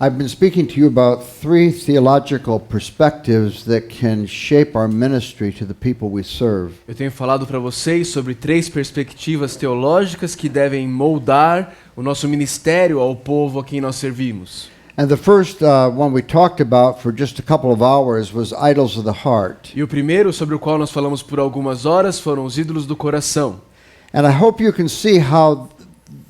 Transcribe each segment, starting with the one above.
I've been speaking to you about three theological perspectives that can shape our ministry to the people we serve. Eu tenho falado para vocês sobre 3 perspectivas teológicas que devem moldar o nosso ministério ao povo a quem nós servimos. And the first one we talked about for just a couple of hours was idols of the heart. E o primeiro, sobre o qual nós falamos por algumas horas, foram os ídolos do coração. And I hope you can see how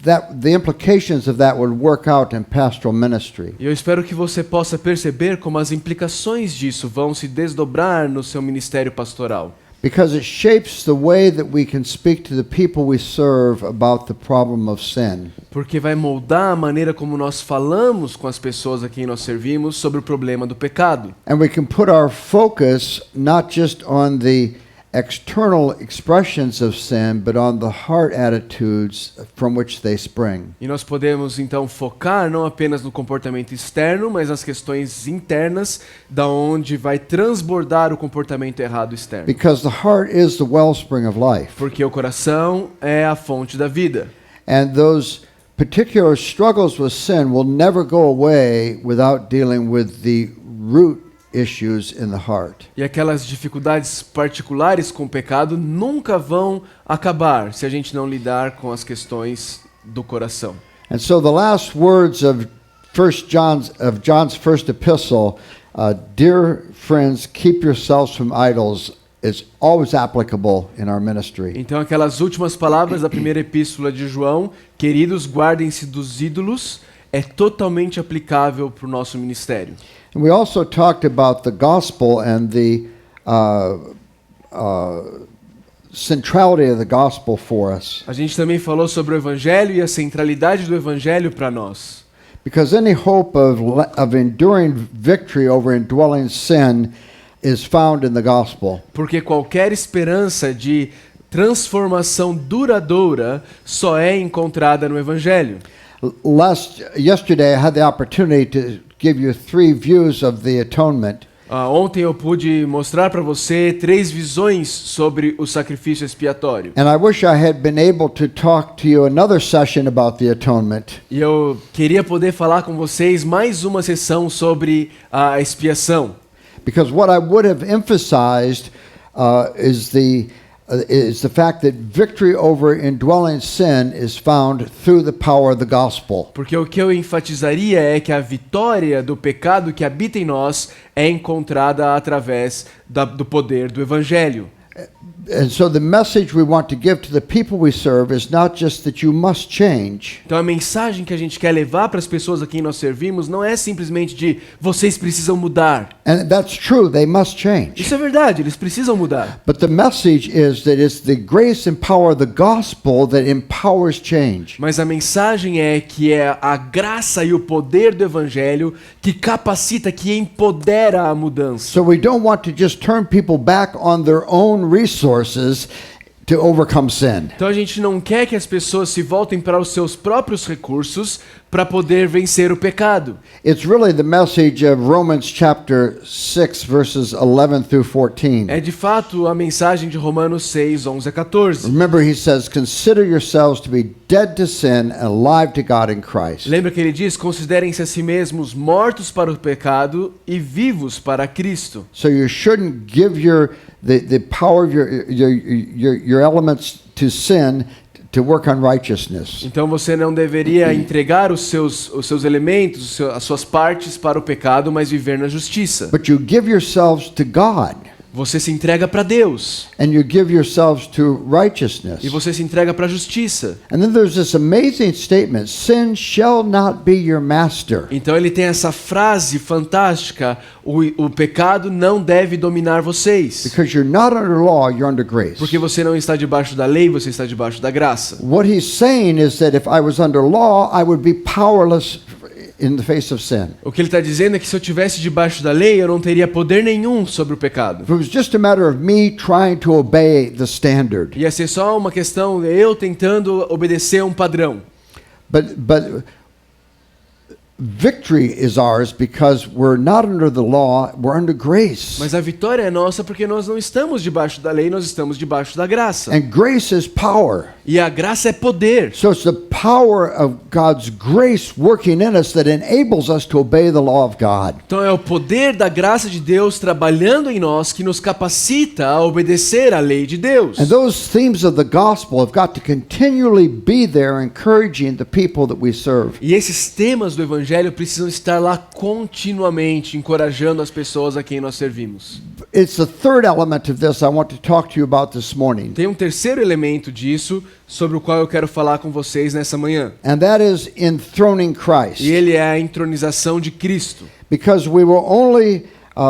the implications of that would work out in pastoral ministry. E eu espero que você possa perceber como as implicações disso vão se desdobrar no seu ministério pastoral. Because it shapes the way that we can speak to the people we serve about the problem of sin. Porque vai moldar a maneira como nós falamos com as pessoas a quem nós servimos sobre o problema do pecado. And we can put our focus not just on the external expressions of sin, but on the heart attitudes from which they spring. E nós podemos então focar não apenas no comportamento externo, mas nas questões internas, da onde vai transbordar o comportamento errado externo. Because the heart is the wellspring of life. Porque o coração é a fonte da vida. And those particular struggles with sin will never go away without dealing with the root issues in the heart. E aquelas dificuldades particulares com o pecado nunca vão acabar se a gente não lidar com as questões do coração. And so the last words of John's first epistle, dear friends, keep yourselves from idols, is always applicable in our ministry. Então aquelas últimas palavras da primeira epístola de João, queridos, guardem-se dos ídolos, é totalmente aplicável para o nosso ministério. And we also talked about the gospel and the centrality of the gospel for us. A gente também falou sobre o evangelho e a centralidade do evangelho para nós. Because any hope of enduring victory over indwelling sin is found in the gospel. Porque qualquer esperança de transformação duradoura só é encontrada no evangelho. Yesterday I had the opportunity to give you 3 views of the atonement. Ontem eu pude mostrar para você 3 visões sobre o sacrifício expiatório. And I wish I had been able to talk to you another session about the atonement. E eu queria poder falar com vocês mais uma sessão sobre a expiação. Because what I would have emphasized is the fact that victory over indwelling sin is found through the power of the gospel. Porque o que eu enfatizaria é que a vitória do pecado que habita em nós é encontrada através do poder do evangelho. And so the message we want to give to the people we serve is not just that you must change. Então a mensagem que a gente quer levar para as pessoas a quem nós servimos não é simplesmente de vocês precisam mudar. And that's true, they must change. Isso é verdade, eles precisam mudar. But the message is that it's the grace and power of the gospel that empowers change. Mas a mensagem é que é a graça e o poder do evangelho que capacita, que empodera a mudança. So we don't want to just turn people back on their own resources to overcome sin. Então a gente não quer que as pessoas se voltem para os seus próprios recursos para poder vencer o pecado. It's really the message of Romans chapter 6 verses 11 through 14. É de fato a mensagem de Romanos 6, 11 a 14. Remember, he says, consider yourselves to be dead to sin and alive to God in Christ. Lembra que ele diz, considerem-se a si mesmos mortos para o pecado e vivos para Cristo. So you shouldn't give the power of your elements to sin to work on righteousness. Então você não deveria entregar os seus elementos, as suas partes para o pecado, mas viver na justiça. But you give yourselves to God. Você se entrega para Deus. And you give yourselves to righteousness. E você se entrega para a justiça. And then there's this amazing statement, sin shall not be your master. Então ele tem essa frase fantástica, o pecado não deve dominar vocês. Because you're not under law, you're under grace. Porque você não está debaixo da lei, você está debaixo da graça. What he's saying is that if I was under law, I would be powerless in the face of sin. O que ele está dizendo é que se eu tivesse debaixo da lei, eu não teria poder nenhum sobre o pecado. If it was just a matter of me trying to obey the standard. Ia ser só uma questão de eu tentando obedecer a um padrão. But victory is ours because we're not under the law, we're under grace. Mas a vitória é nossa porque nós não estamos debaixo da lei, nós estamos debaixo da graça. And grace is power. E a graça é poder. So it's the power of God's grace working in us that enables us to obey the law of God. Então é o poder da graça de Deus trabalhando em nós que nos capacita a obedecer à lei de Deus. And those themes of the gospel have got to continually be there encouraging the people that we serve. E esses temas do evangelho precisam estar lá continuamente, encorajando as pessoas a quem nós servimos. It's the third element of this I want to talk to you about this morning. Tem um terceiro elemento disso, sobre o qual eu quero falar com vocês nessa manhã. And that is enthroning Christ. E ele é a entronização de Cristo. Because we will only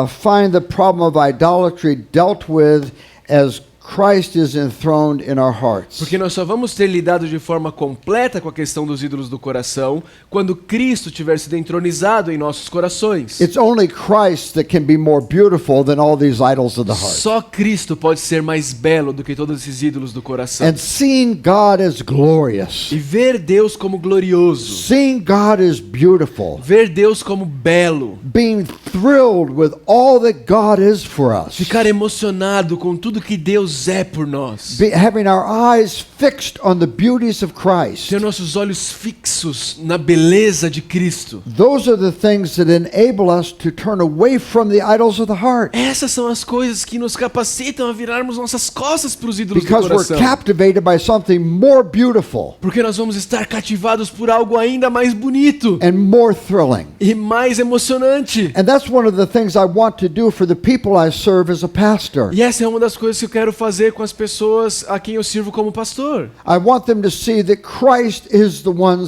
find the problem of idolatry dealt with as Christ is enthroned in our hearts. Porque nós só vamos ter lidado de forma completa com a questão dos ídolos do coração quando Cristo tiver sido entronizado em nossos corações. It's only Christ that can be more beautiful than all these idols of the heart. Só Cristo pode ser mais belo do que todos esses ídolos do coração. And seeing God as glorious, E ver Deus como glorioso, seeing God as beautiful, ver Deus como belo, being thrilled with all that God is for us, ficar emocionado com tudo que Deus é por nós, having our eyes fixed on the beauties of Christ. ter nossos olhos fixos na beleza de Cristo. Those are the things that enable us to turn away from the idols of the heart. Essas são as coisas que nos capacitam a virarmos nossas costas para os ídolos do Because we're coração. captivated by something more beautiful Porque nós vamos estar cativados por algo ainda mais bonito and more thrilling. e mais emocionante. And that's one of the things I want to do for the people I serve as a pastor. E essa é uma das coisas que eu quero fazer com as pessoas a quem eu sirvo como pastor. I want them to see that Christ is the one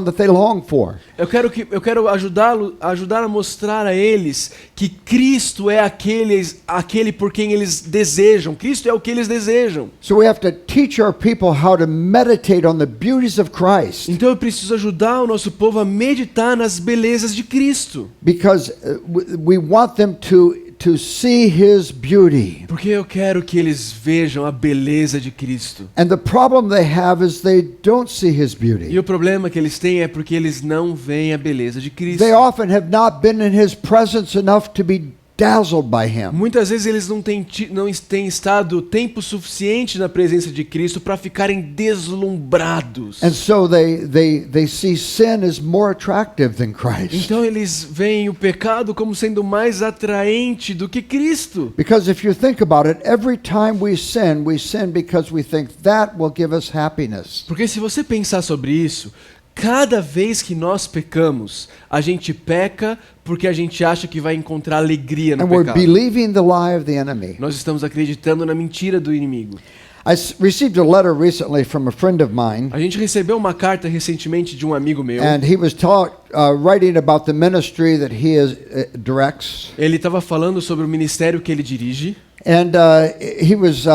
that they long for. Eu quero ajudar a mostrar a eles que Cristo é aquele por quem eles desejam. Cristo é o que eles desejam. So we have to teach our people how to meditate on the beauties of Christ. Então eu preciso ajudar o nosso povo a meditar nas belezas de Cristo. Because we want them to see His beauty. Porque eu quero que eles vejam a beleza de Cristo. And the problem they have is they don't see His E beauty. o problema que eles têm é porque eles não veem a beleza de Cristo. They often have not been in His presence enough to be dazzled by Him. Muitas vezes eles não têm estado tempo suficiente na presença de Cristo para ficarem deslumbrados. And so they see sin as more attractive than Christ. Então eles veem o pecado como sendo mais atraente do que Cristo. Because if you think about it, every time we sin because we think that will give us happiness. Porque se você pensar sobre isso, cada vez que nós pecamos, a gente peca porque a gente acha que vai encontrar alegria no And we're pecado. believing the lie of the enemy. Nós estamos acreditando na mentira do inimigo. Received a letter recently from a friend of mine, A gente recebeu uma carta recentemente de um amigo meu. and he was writing about the ministry that he directs. Ele estava falando sobre o ministério que ele dirige. And he was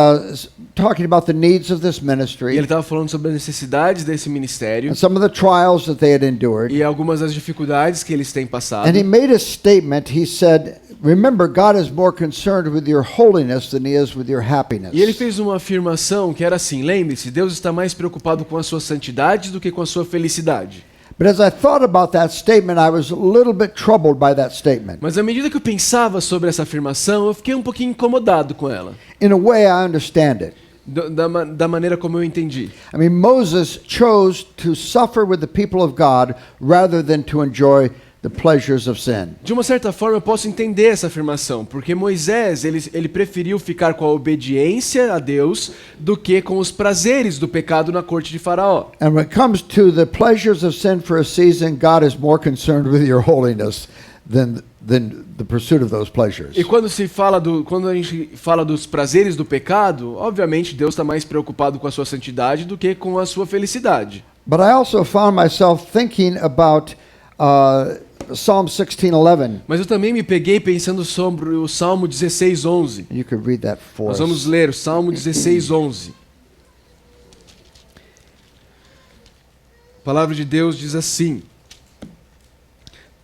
talking about the needs of this E ele ministry estava falando sobre as necessidades desse ministério and some of the trials that they had endured. e algumas das dificuldades que eles têm passado. And he made a statement. He said, "Remember, God is more concerned with your holiness than He is with your happiness." E ele fez uma afirmação que era assim: lembre-se, Deus está mais preocupado com a sua santidade do que com a sua felicidade. But as I thought about that statement, I was a little bit troubled by that statement. Mas à medida que eu pensava sobre essa afirmação, eu fiquei um pouquinho incomodado com ela, In a way, I understand it. da maneira como eu entendi. I mean, Moses chose to suffer with the people of God rather than to enjoy the pleasures of sin. De uma certa forma, eu posso entender essa afirmação, porque Moisés ele preferiu ficar com a obediência a Deus do que com os prazeres do pecado na corte de Faraó. And when it comes to the pleasures of sin for a season, God is more concerned with your holiness than the pursuit of those pleasures. E quando a gente fala dos prazeres do pecado, obviamente Deus está mais preocupado com a sua santidade do que com a sua felicidade. But I also found myself thinking about Psalm 16:11. Mas eu também me peguei pensando sobre o Salmo 16:11. You could read that for Nós us. vamos ler o Salmo 16:11. A palavra de Deus diz assim: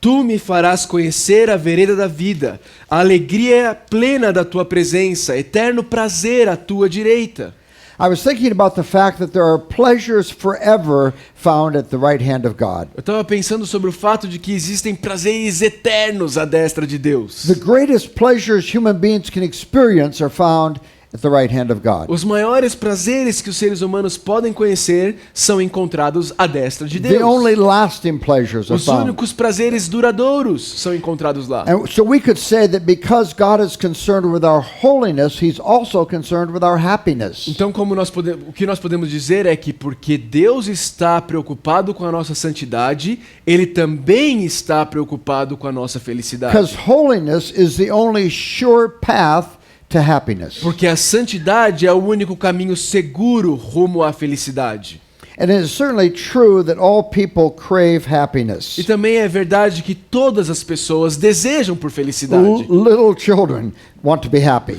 Tu me farás conhecer a vereda da vida, a alegria plena da tua presença, eterno prazer à tua direita. I was thinking about the fact that there are pleasures forever found at the right hand of God. Eu estava pensando sobre o fato de que existem prazeres eternos à destra de Deus. The greatest pleasures human beings can experience are found at the right hand of God. Os maiores prazeres que os seres humanos podem conhecer são encontrados à destra de The Deus. only lasting pleasures are Os found. únicos prazeres duradouros são encontrados lá. And so we could say that because God is concerned with our holiness, He's also concerned with our happiness. Então, o que nós podemos dizer é que porque Deus está preocupado com a nossa santidade, Ele também está preocupado com a nossa felicidade. Because holiness is the only sure path to happiness. Porque a santidade é o único caminho seguro rumo à felicidade. And it is certainly true that all people crave happiness. E também é verdade que todas as pessoas desejam por felicidade. Little children want to be happy.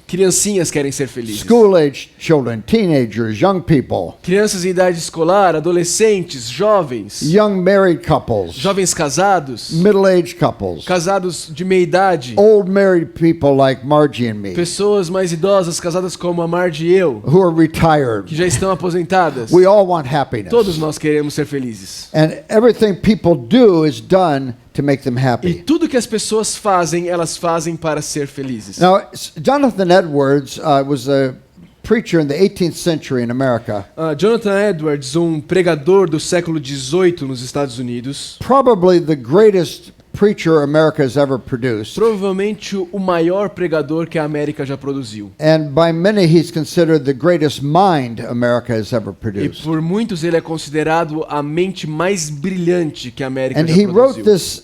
Criancinhas querem ser felizes. School-age children, teenagers, young people, Crianças em idade escolar, adolescentes, jovens, young married couples, jovens casados, middle-aged couples, casados de meia idade, old married people like Margie and me, pessoas mais idosas casadas como a Marge e eu, who are retired. que já estão aposentadas. We all want happiness. Todos nós queremos ser felizes. And everything people do is done to make them E happy. tudo que as pessoas fazem, elas fazem para ser felizes. Now, Jonathan Edwards was a preacher in the 18th century in America. Jonathan Edwards, um pregador do século XVIII nos Estados Unidos, Probably the greatest preacher America has ever produced. provavelmente o maior pregador que a América já produziu. And by many, he's considered the greatest mind America has ever E produced. por muitos ele é considerado a mente mais brilhante que a América And já he wrote produziu. this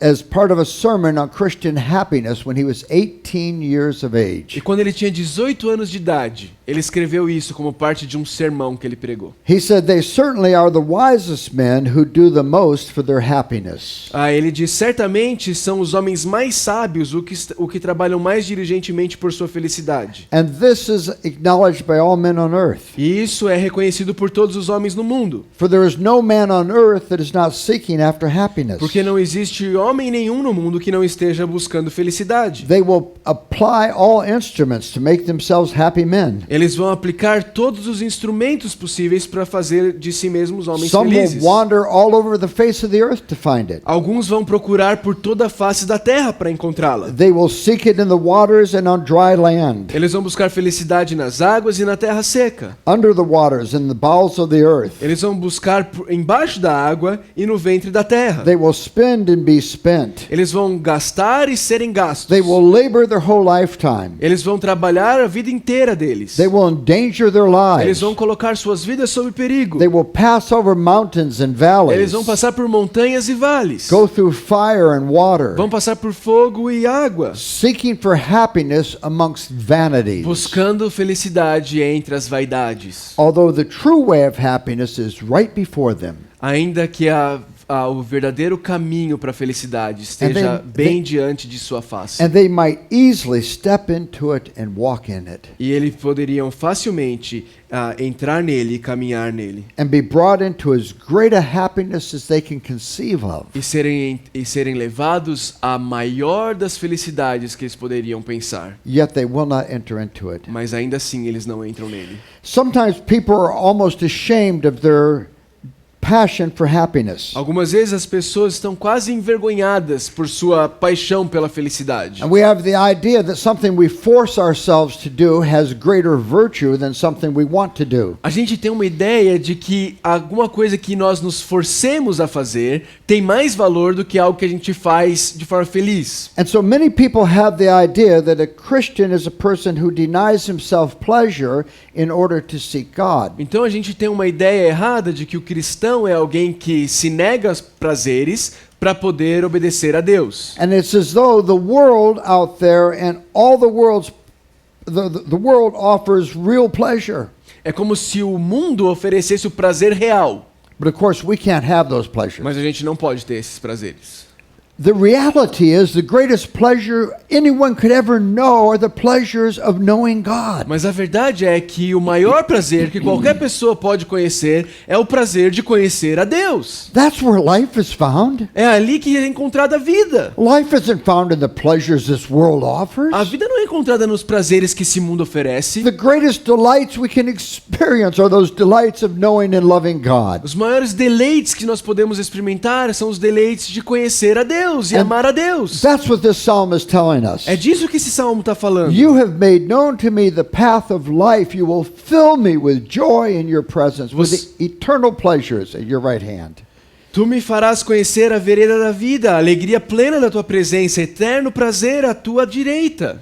as part of a sermon on Christian happiness when he was 18 years of E age. quando ele tinha 18 anos de idade, ele escreveu isso como parte de um sermão que ele pregou. He said, "They certainly are the wisest men who do the most for their happiness." Ele diz, certamente são os homens mais sábios o que trabalham mais diligentemente por sua felicidade. And this is acknowledged by all men on earth. E isso é reconhecido por todos os homens no mundo. For there is no man on earth that is not seeking after happiness. Porque não existe homem nenhum no mundo que não esteja buscando felicidade. They will apply all instruments to make themselves happy men. Eles vão aplicar todos os instrumentos possíveis para fazer de si mesmos homens Some will felizes. wander all over the face of the earth to find it. Alguns vão procurar por toda a face da terra para encontrá-la. They will seek it in the waters and on dry land, Eles vão buscar felicidade nas águas e na terra seca. under the waters, in the bowels of the earth. Eles vão buscar embaixo da água e no ventre da terra. They will spend and be spent. Eles vão gastar e serem gastos. They will labor their whole lifetime. Eles vão trabalhar a vida inteira deles. They will endanger their Eles lives. vão colocar suas vidas sob perigo. They will pass over mountains and valleys, Eles vão passar por montanhas e vales. go through fire and water, Vão passar por fogo e água. seeking for happiness amongst vanities. Buscando felicidade entre as vaidades. Although the true way of happiness is right before them. Ainda que o verdadeiro caminho para a felicidade esteja bem diante de sua face. And they might easily step into it and walk in it, E eles poderiam facilmente entrar nele e caminhar nele. and be brought into as great a happiness as they can conceive of. E serem levados à maior das felicidades que eles poderiam pensar. Yet they will not enter into it. Mas ainda assim eles não entram nele. Sometimes people are almost ashamed of their passion for happiness. Algumas vezes as pessoas estão quase envergonhadas por sua paixão pela felicidade. And we have the idea that something we force ourselves to do has greater virtue than something we want to do. A gente tem uma ideia de que alguma coisa que nós nos forcemos a fazer tem mais valor do que algo que a gente faz de forma feliz. And so many people have the idea that a Christian is a person who denies himself pleasure in order to seek God. Então a gente tem uma ideia errada de que o cristão é alguém que se nega aos prazeres para poder obedecer a Deus. And it's as though the world out there and all the world offers real pleasure. É como se o mundo oferecesse o prazer real, But of course we can't have those pleasures. mas a gente não pode ter esses prazeres. The reality is the greatest pleasure anyone could ever know are the pleasures of knowing God. Mas a verdade é que o maior prazer que qualquer pessoa pode conhecer é o prazer de conhecer a Deus. That's where life is found. É ali que é encontrada a vida. Life isn't found in the pleasures this world offers. A vida não é encontrada nos prazeres que esse mundo oferece. The greatest delights we can experience are those delights of knowing and loving God. Os maiores deleites que nós podemos experimentar são os deleites de conhecer a Deus e amar a Deus. That's what this psalm is telling us. É disso que esse salmo está falando. You have made known to me the path of life. You will fill me with joy in your presence, with the eternal pleasures at your right hand. Tu me farás conhecer a vereda da vida, a alegria plena da tua presença, eterno prazer à tua direita.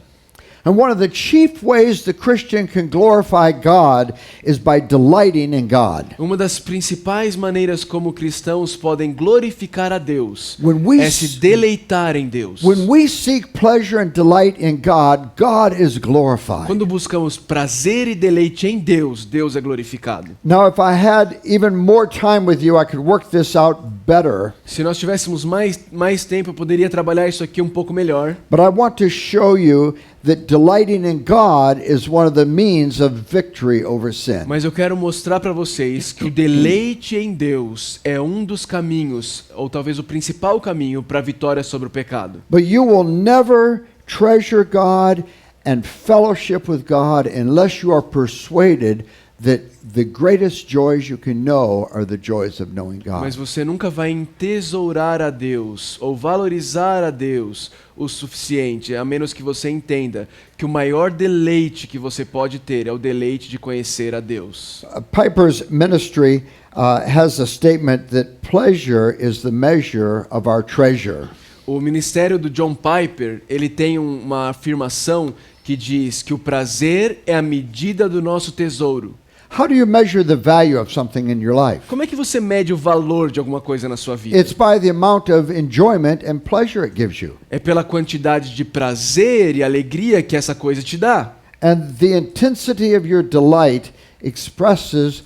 And one of the chief ways the Christian can glorify God is by delighting in God. Uma das principais maneiras como cristãos podem glorificar a Deus é se deleitar em Deus. When we seek pleasure and delight in God, God is glorified. Quando buscamos prazer e deleite em Deus, Deus é glorificado. Now, if I had even more time with you, I could work this out better. Se nós tivéssemos mais tempo, eu poderia trabalhar isso aqui um pouco melhor. But I want to show you that delighting in God is one of the means of victory over sin. Mas eu quero mostrar para vocês que o deleite em Deus é um dos caminhos, ou talvez o principal caminho para a vitória sobre o pecado. But you will never treasure God and fellowship with God unless you are persuaded that the greatest joys you can know are the joys of knowing God. Mas você nunca vai entesourar a Deus ou valorizar a Deus o suficiente, a menos que você entenda que o maior deleite que você pode ter é o deleite de conhecer a Deus. Piper's ministry has a statement that pleasure is the measure of our treasure. O ministério do John Piper, ele tem uma afirmação que diz que o prazer é a medida do nosso tesouro. How do you measure the value of something in your life? Como é que você mede o valor de alguma coisa na sua vida? It's by the amount of enjoyment and pleasure it gives you. É pela quantidade de prazer e alegria que essa coisa te dá. And the intensity of your delight expresses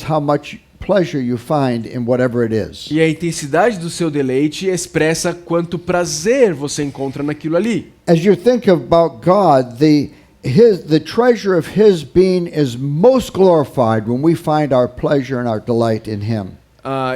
how much pleasure you find in whatever it is. E a intensidade do seu deleite expressa quanto prazer você encontra naquilo ali. As you think about God, the treasure of His being is most glorified when we find our pleasure and our delight in Him.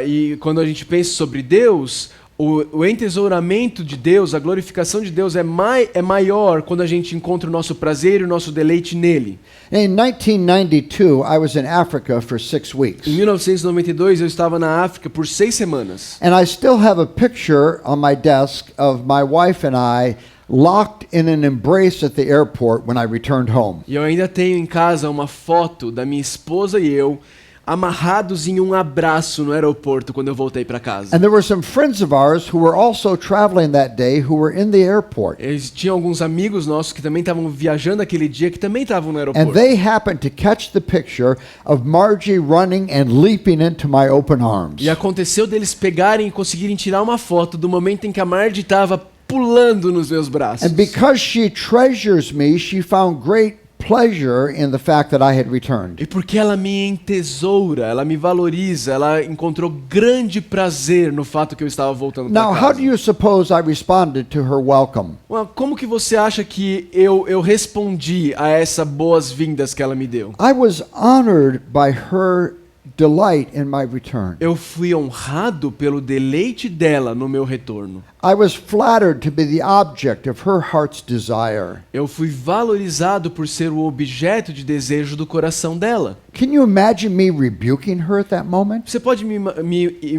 E quando a gente pensa sobre Deus, o entesouramento de Deus, a glorificação de Deus é maior quando a gente encontra o nosso prazer e o nosso deleite nele. In 1992, I was in Africa for 6 weeks. Em 1992, eu estava na África por 6 semanas. And I still have a picture on my desk of my wife and I locked in an embrace at the airport when I returned home. E eu ainda tenho em casa uma foto da minha esposa e eu amarrados em um abraço no aeroporto quando eu voltei para casa. And there were some friends of ours who were also traveling that day who were in the airport. Tinham alguns amigos nossos que também estavam viajando aquele dia que também estavam no aeroporto. And they happened to catch the picture of Margie running and leaping into my open arms. E aconteceu deles pegarem e conseguirem tirar uma foto do momento em que a Margie estava pulando nos meus braços. And because she treasures me, she found great pleasure in the fact that I had returned. E porque ela me entesoura, ela me valoriza, ela encontrou grande prazer no fato que eu estava voltando para Now, casa. how do you suppose I responded to her welcome? Como que você acha que eu respondi a essa boas-vindas que ela me deu? I was honored by her delight in my return. Eu fui honrado pelo deleite dela no meu retorno. I was flattered to be the object of her heart's desire. Eu fui valorizado por ser o objeto de desejo do coração dela. Can you imagine me rebuking her at that moment? Você pode me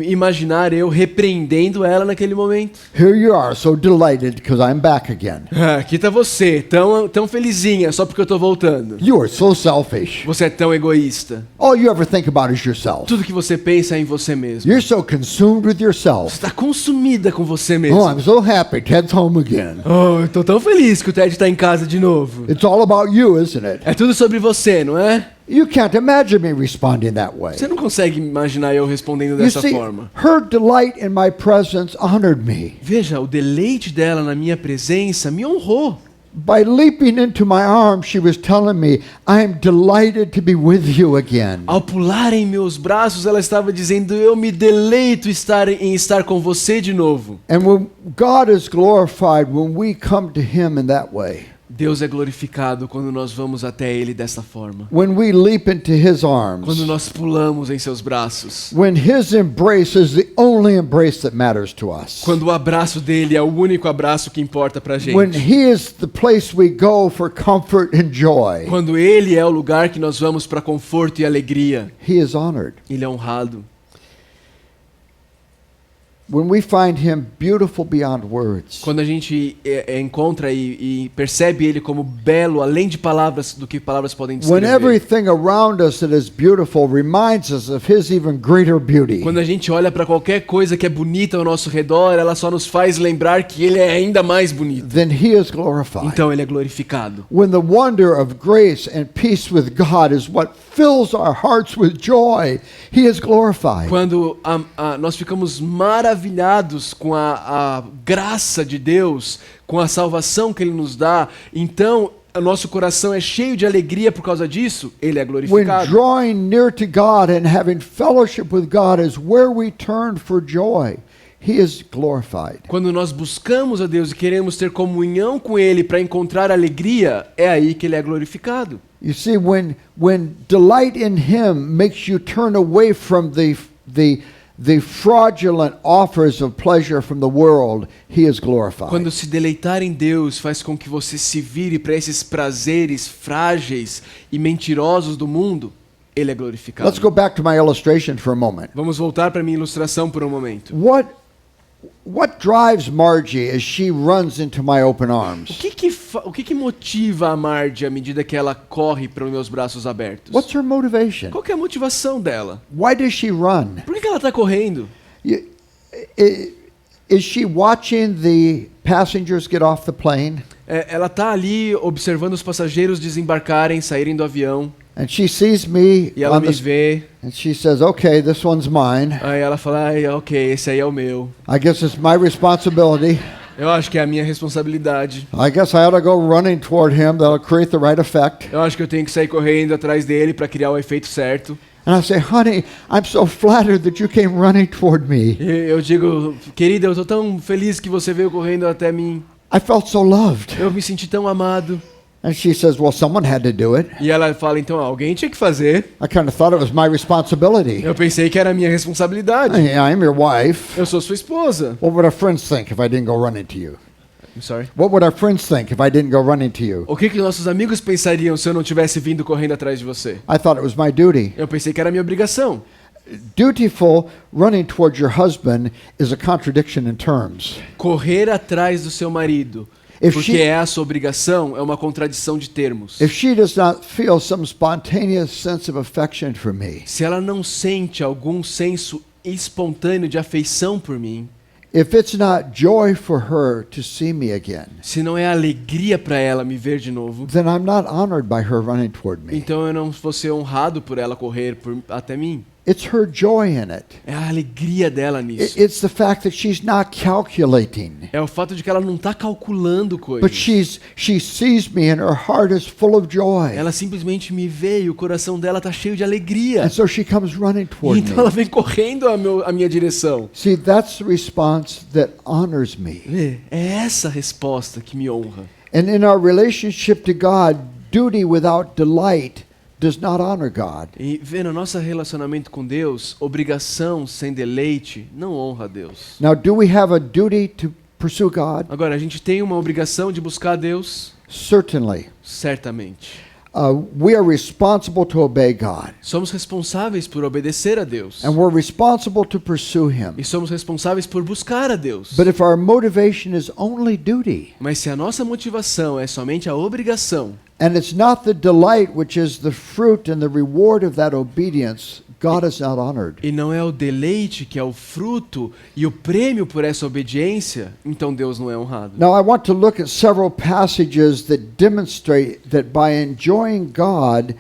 imaginar eu repreendendo ela naquele momento? Here you are, so delighted because I'm back again. Aqui tá você, tão felizinha só porque eu tô voltando. You are so selfish. Você é tão egoísta. All you ever think about is yourself. Tudo que você pensa é em você mesmo. You're so consumed with Você yourself. está consumida com você mesmo. Oh, I'm so happy Ted's home again. Oh, eu tô tão feliz que o Ted tá em casa de novo. It's all about you, isn't it? É tudo sobre você, não é? You can't imagine me responding that way. Você não consegue imaginar eu respondendo You dessa see, forma. her delight in my presence honored me. Veja, o deleite dela na minha presença me honrou. by leaping into my arms, she was telling me, I am delighted to be with you again. Ao pular em meus braços, ela estava dizendo: eu me deleito em estar com você de novo. And when God is glorified when we come to Him in that way, Deus é glorificado quando nós vamos até Ele dessa forma. when we leap into His Quando arms, nós pulamos em seus braços. when His embrace is the only embrace that matters to us. Quando o abraço dele é o único abraço que importa pra When gente. He is the place we go for comfort and joy, Quando Ele é o lugar que nós vamos para conforto e alegria. He is honored. Ele é honrado. When we find Him beautiful beyond words, Quando a gente encontra e percebe Ele como belo, além de palavras, do que palavras podem when descrever. everything around us that is beautiful reminds us of His even greater beauty, Quando a gente olha para qualquer coisa que é bonita ao nosso redor, ela só nos faz lembrar que Ele é ainda mais bonito. then He is glorified. Então Ele é glorificado. When the wonder of grace and peace with God is what fills our hearts with joy, He is glorified. Quando nós ficamos maravilhados com a graça de Deus, com a salvação que Ele nos dá, então o nosso coração é cheio de alegria por causa disso, Ele é When glorificado. drawing near to God and having fellowship with God is where we turn for joy, He is glorified. Quando nós buscamos a Deus e queremos ter comunhão com Ele para encontrar alegria, é aí que Ele é glorificado. You see, when delight in Him makes you turn away from the fraudulent offers of pleasure from the world, He is glorified. Quando se deleitar em Deus faz com que você se vire para esses prazeres frágeis e mentirosos do mundo, Ele é glorificado. Let's go back to my illustration for a moment. Vamos voltar para minha ilustração por um momento. What drives Margie as she runs into my open arms? O que motiva a Marge à medida que ela corre para os meus braços abertos? What's her motivation? Qual que é a motivação dela? Why does she run? Por que ela está correndo? Is she watching the passengers get off the plane? Ela está ali observando os passageiros desembarcarem, saírem do avião, And she sees me e ela on me the, vê. and she says, "Okay, this one's mine. Aí ela fala: ok, esse aí é o meu. I guess it's my responsibility. Eu acho que é a minha responsabilidade. I guess I ought to go running toward him. That'll create the right effect." Eu acho que eu tenho que sair correndo atrás dele para criar o efeito certo. And I say, "Honey, I'm so flattered that you came running toward me. E eu digo: querida, eu estou tão feliz que você veio correndo até mim. I felt so loved." Eu me senti tão amado. And she says, "Well, someone had to do it. E ela fala: então alguém tinha que fazer. I kind of thought it was my responsibility. Eu pensei que era a minha responsabilidade. I'm your wife. Eu sou sua esposa. What would our friends think if I didn't go running to you? I'm sorry. What would our friends think if I didn't go running to you?" O que nossos amigos pensariam se eu não tivesse vindo correndo atrás de você? I thought it was my duty. Eu pensei que era a minha obrigação. Dutiful running towards your husband is a contradiction in terms. Correr atrás do seu marido, If porque she- é a sua obrigação, é uma contradição de termos. If she does not feel some spontaneous sense of affection for me, Se ela não sente algum senso espontâneo de afeição por mim, if it's not joy for her to see me again, se não é alegria para ela me ver de novo, then I'm not honored by her running toward me. então eu não vou ser honrado por ela correr até mim. It's her joy in it. É a alegria dela nisso. It's the fact that she's not calculating, É o fato de que ela não está calculando but coisas. she sees me and her heart is full of joy. Ela simplesmente me vê e o coração dela está cheio de alegria. And so she comes running toward Então ela me. vem correndo à minha direção. See, that's the response that honors me. Vê, é essa a resposta que me honra. And in our relationship to God, duty without delight does not honor God. E vê, no nosso relacionamento com Deus, obrigação sem deleite não honra a Deus. Now, do we have a duty to pursue God? Agora, a gente tem uma obrigação de buscar a Deus? Certainly. Certamente. We are responsible to obey God, Somos responsáveis por obedecer a Deus. and we're responsible to pursue Him. E somos responsáveis por buscar a Deus. But if our motivation is only duty, Mas se a nossa motivação é somente a obrigação, and it's not the delight which is the fruit and the reward of that obedience, God is not honored. e não é o deleite que é o fruto e o prêmio por essa obediência, então Deus não é honrado. Now, I want to look at several passages that demonstrate that by enjoying God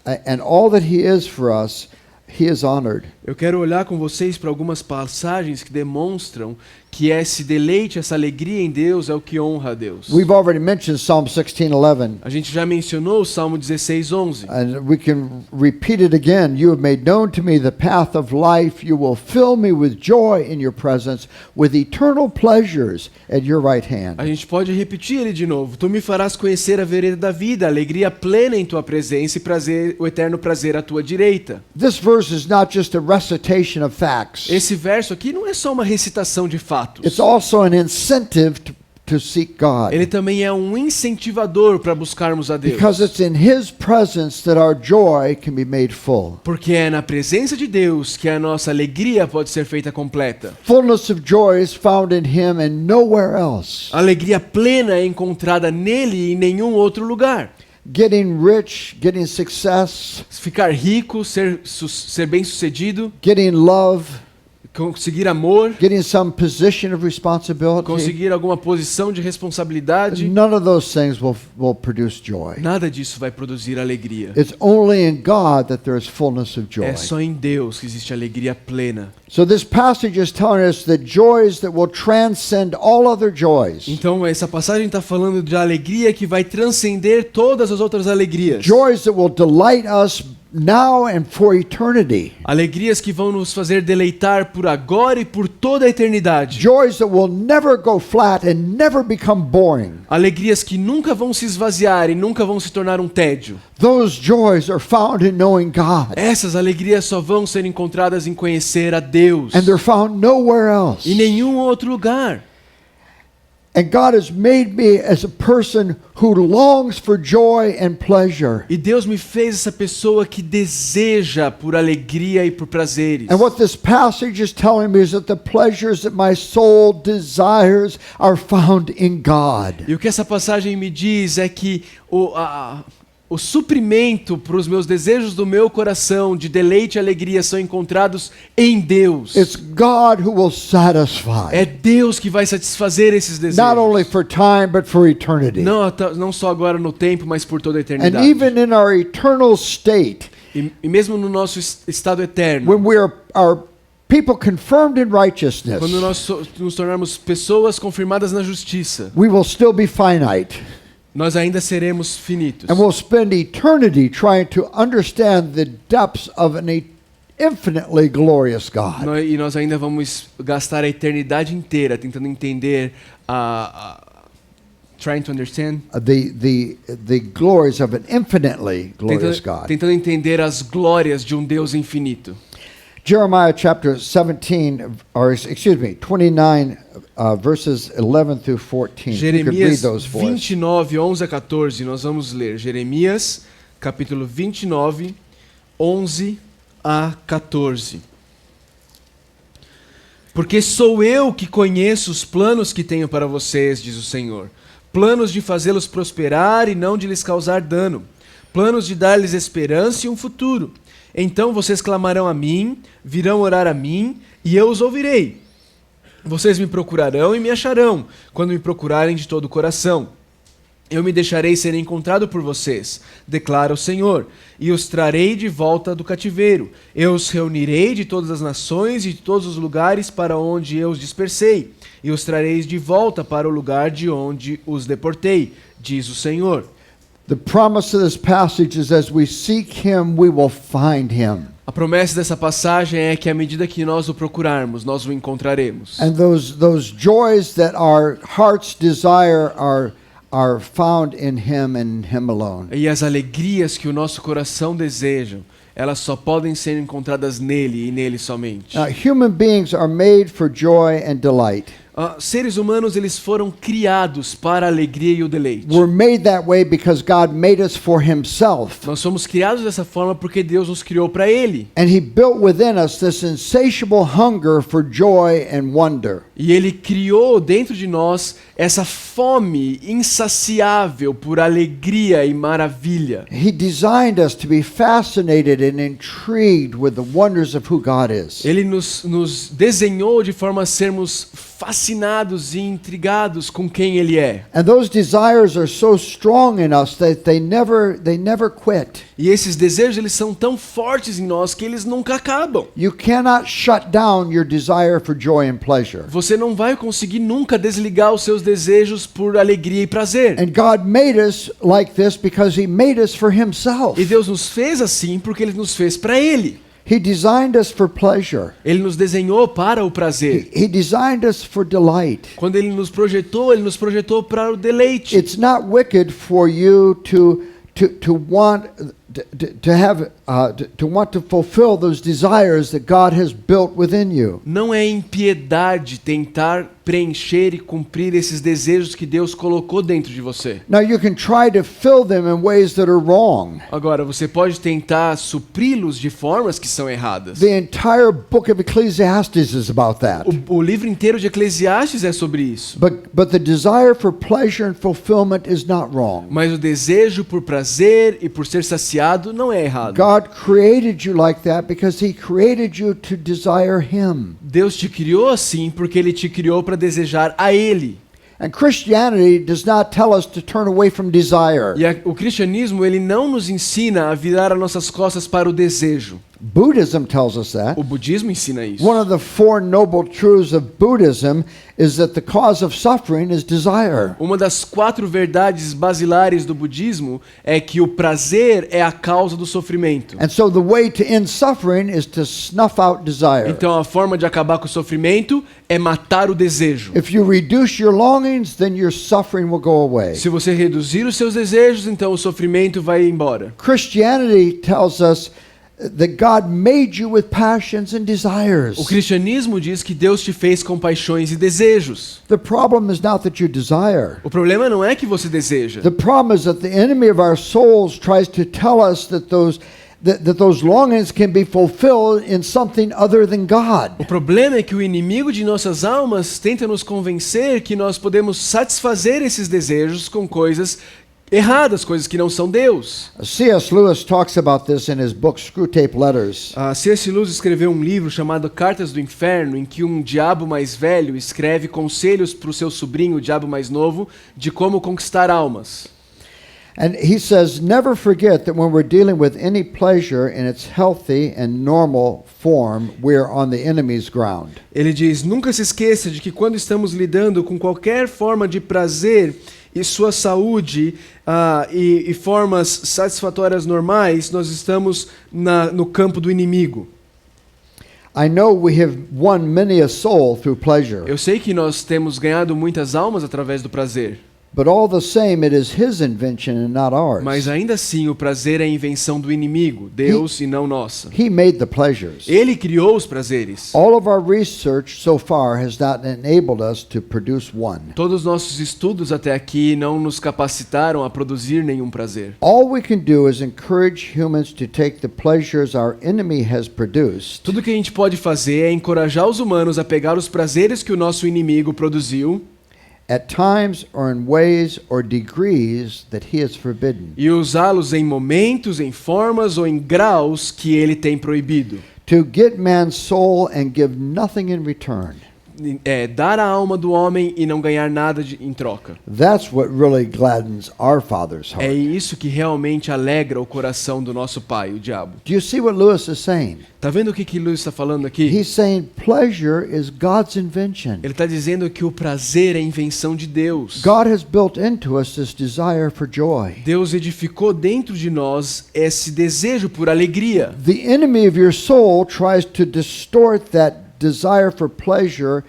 and all that He is for us, He is honored. Eu quero olhar com vocês para algumas passagens que demonstram que esse deleite, essa alegria em Deus é o que honra a Deus. We've already mentioned Psalm 16:11. A gente já mencionou o Salmo 16:11. And we can repeat it again. You have made known to me the path of life. You will fill me with joy in your presence, with eternal pleasures at your right hand. A gente pode repetir ele de novo. Tu me farás conhecer a vereda da vida, alegria plena em tua presença e prazer, o eterno prazer à tua direita. This verse is not just a recitation of facts. Esse verso aqui não é só uma recitação de fatos. It's also an incentive to seek God. Ele também é um incentivador para buscarmos a Deus. Because it's in His presence that our joy can be made full. Porque é na presença de Deus que a nossa alegria pode ser feita completa. Fullness of joy is found in Him and nowhere else. A alegria plena é encontrada nele e em nenhum outro lugar. Getting rich, getting success, Ficar rico, ser bem-sucedido, getting love, conseguir amor, getting some position of responsibility. conseguir alguma posição de responsabilidade, None of those things will produce joy. nada disso vai produzir alegria. It's only in God that there is fullness of joy. É só em Deus que existe alegria plena. So this passage is telling us that joys that will transcend all other joys. Então essa passagem está falando de alegria que vai transcender todas as outras alegrias. Joys that will delight us now and for eternity. Alegrias que vão nos fazer deleitar por agora e por toda a eternidade. Joys that will never go flat and never become boring. Alegrias que nunca vão se esvaziar e nunca vão se tornar um tédio. Those joys are found in knowing God. Essas alegrias só vão ser encontradas em conhecer a Deus. And they're found nowhere else. Em nenhum outro lugar. And God has made me as a person who longs for joy and pleasure. E Deus me fez essa pessoa que deseja por alegria e por prazeres. And what this passage is telling me is that the pleasures that my soul desires are found in God. E o que essa passagem me diz é que o suprimento para os meus desejos do meu coração de deleite e alegria são encontrados em Deus. It's God who will satisfy. É Deus que vai satisfazer esses desejos. Not only for time but for eternity. Não só agora no tempo, mas por toda a And eternidade. even in our eternal state, E mesmo no nosso estado eterno, when we are people confirmed in righteousness, quando nós nos tornarmos pessoas confirmadas na justiça, we will still be finite. nós ainda seremos finitos. And we'll spend eternity trying to understand the depths of an infinitely glorious God. E nós ainda vamos gastar a eternidade inteira tentando entender trying to understand, The glories of an infinitely glorious God. tentando entender as glórias de um Deus infinito. Jeremiah chapter 29, verses 11 through 14. If you could read Jeremias those for us. 29, 11 a 14, nós vamos ler. Jeremias, capítulo 29, 11 a 14. Porque sou eu que conheço os planos que tenho para vocês, diz o Senhor. Planos de fazê-los prosperar e não de lhes causar dano. Planos de dar-lhes esperança e um futuro. Então vocês clamarão a mim, virão orar a mim, e eu os ouvirei. Vocês me procurarão e me acharão, quando me procurarem de todo o coração. Eu me deixarei ser encontrado por vocês, declara o Senhor, e os trarei de volta do cativeiro. Eu os reunirei de todas as nações e de todos os lugares para onde eu os dispersei, e os trarei de volta para o lugar de onde os deportei, diz o Senhor. The promise of this passage is as we seek Him, we will find Him. A promessa dessa passagem é que à medida que nós o procurarmos, nós o encontraremos. And those joys that our hearts desire are found in Him and Him alone. E as alegrias que o nosso coração deseja, elas só podem ser encontradas nele e nele somente. Human beings are made for joy and delight. Seres humanos, eles foram criados para a alegria e o deleite. We're made that way because God made us for Himself. Nós somos criados dessa forma porque Deus nos criou para Ele. And He built within us this insatiable hunger for joy and wonder. E Ele criou dentro de nós essa fome insaciável por alegria e maravilha. He designed us to be fascinated and intrigued with the wonders of who God is. Ele nos desenhou de forma a sermos fascinados e intrigados com quem Ele é. And those desires are so strong in us that they never quit. E esses desejos, eles são tão fortes em nós que eles nunca acabam. You cannot shut down your desire for joy and pleasure. Você não vai conseguir nunca desligar os seus desejos por alegria e prazer. And God made us like this because He made us for Himself. E Deus nos fez assim porque Ele nos fez para Ele. He designed us for pleasure. Ele nos desenhou para o prazer. He designed us for delight. Quando Ele nos projetou para o deleite. It's not wicked for you to want to fulfill those desires that God has built within you. Não é impiedade tentar preencher e cumprir esses desejos que Deus colocou dentro de você. Now you can try to fill them in ways that are wrong. Agora, você pode tentar supri-los de formas que são erradas. The entire book of Ecclesiastes is about that. O livro inteiro de Eclesiastes é sobre isso. But the desire for pleasure and fulfillment is not wrong. Mas o desejo por prazer e por ser saciado não é errado. God created you like that because He created you to desire Him. Deus te criou assim porque Ele te criou para desejar a Ele. And Christianity does not tell us to turn away from desire. E o cristianismo, ele não nos ensina a virar as nossas costas para o desejo. Buddhism tells us that. O budismo ensina isso. One of the four noble truths of Buddhism is that the cause of suffering is desire. Uma das 4 verdades basilares do budismo é que o prazer é a causa do sofrimento. And so the way to end suffering is to snuff out desire. Então a forma de acabar com o sofrimento é matar o desejo. If you reduce your longings, then your suffering will go away. Se você reduzir os seus desejos, então o sofrimento vai embora. Christianity tells us that God made you with passions and desires. O cristianismo diz que Deus te fez com paixões e desejos. The problem is not that you desire. O problema não é que você deseja. The problem is that the enemy of our souls tries to tell us that those longings can be fulfilled in something other than God. O problema é que o inimigo de nossas almas tenta nos convencer que nós podemos satisfazer esses desejos com coisas erradas, coisas que não são Deus. C.S. Lewis talks about this in his book Screwtape Letters. C.S. Lewis escreveu um livro chamado Cartas do Inferno, em que um diabo mais velho escreve conselhos para o seu sobrinho, o diabo mais novo, de como conquistar almas. And he says, never forget that when we're dealing with any pleasure in its healthy and normal form, we're on the enemy's ground. Ele diz, nunca se esqueça de que quando estamos lidando com qualquer forma de prazer e sua saúde e formas satisfatórias normais, nós estamos no campo do inimigo. I know we have won many a soul through pleasure. Eu sei que nós temos ganhado muitas almas através do prazer. But all the same, it is His invention and not ours. Mas ainda assim, o prazer é a invenção do inimigo, Deus e não nossa. He made the pleasures. Ele criou os prazeres. All of our research so far has not enabled us to produce one. Todos os nossos estudos até aqui não nos capacitaram a produzir nenhum prazer. All we can do is encourage humans to take the pleasures our enemy has produced. Tudo que a gente pode fazer é encorajar os humanos a pegar os prazeres que o nosso inimigo produziu At times or in ways or degrees that He has forbidden. E usá-los em momentos, em formas ou em graus que ele tem proibido. To get man's soul and give nothing in return. Dar a alma do homem e não ganhar nada em troca. That's what really gladdens our Father's heart. É isso que realmente alegra o coração do nosso pai, o diabo. Do you see what Lewis is saying? Tá vendo o que Lewis está falando aqui? He's saying pleasure is God's invention. Ele está dizendo que o prazer é invenção de Deus. God has built into us this desire for joy. Deus edificou dentro de nós esse desejo por alegria. The enemy of your soul tries to distort that desire for pleasure.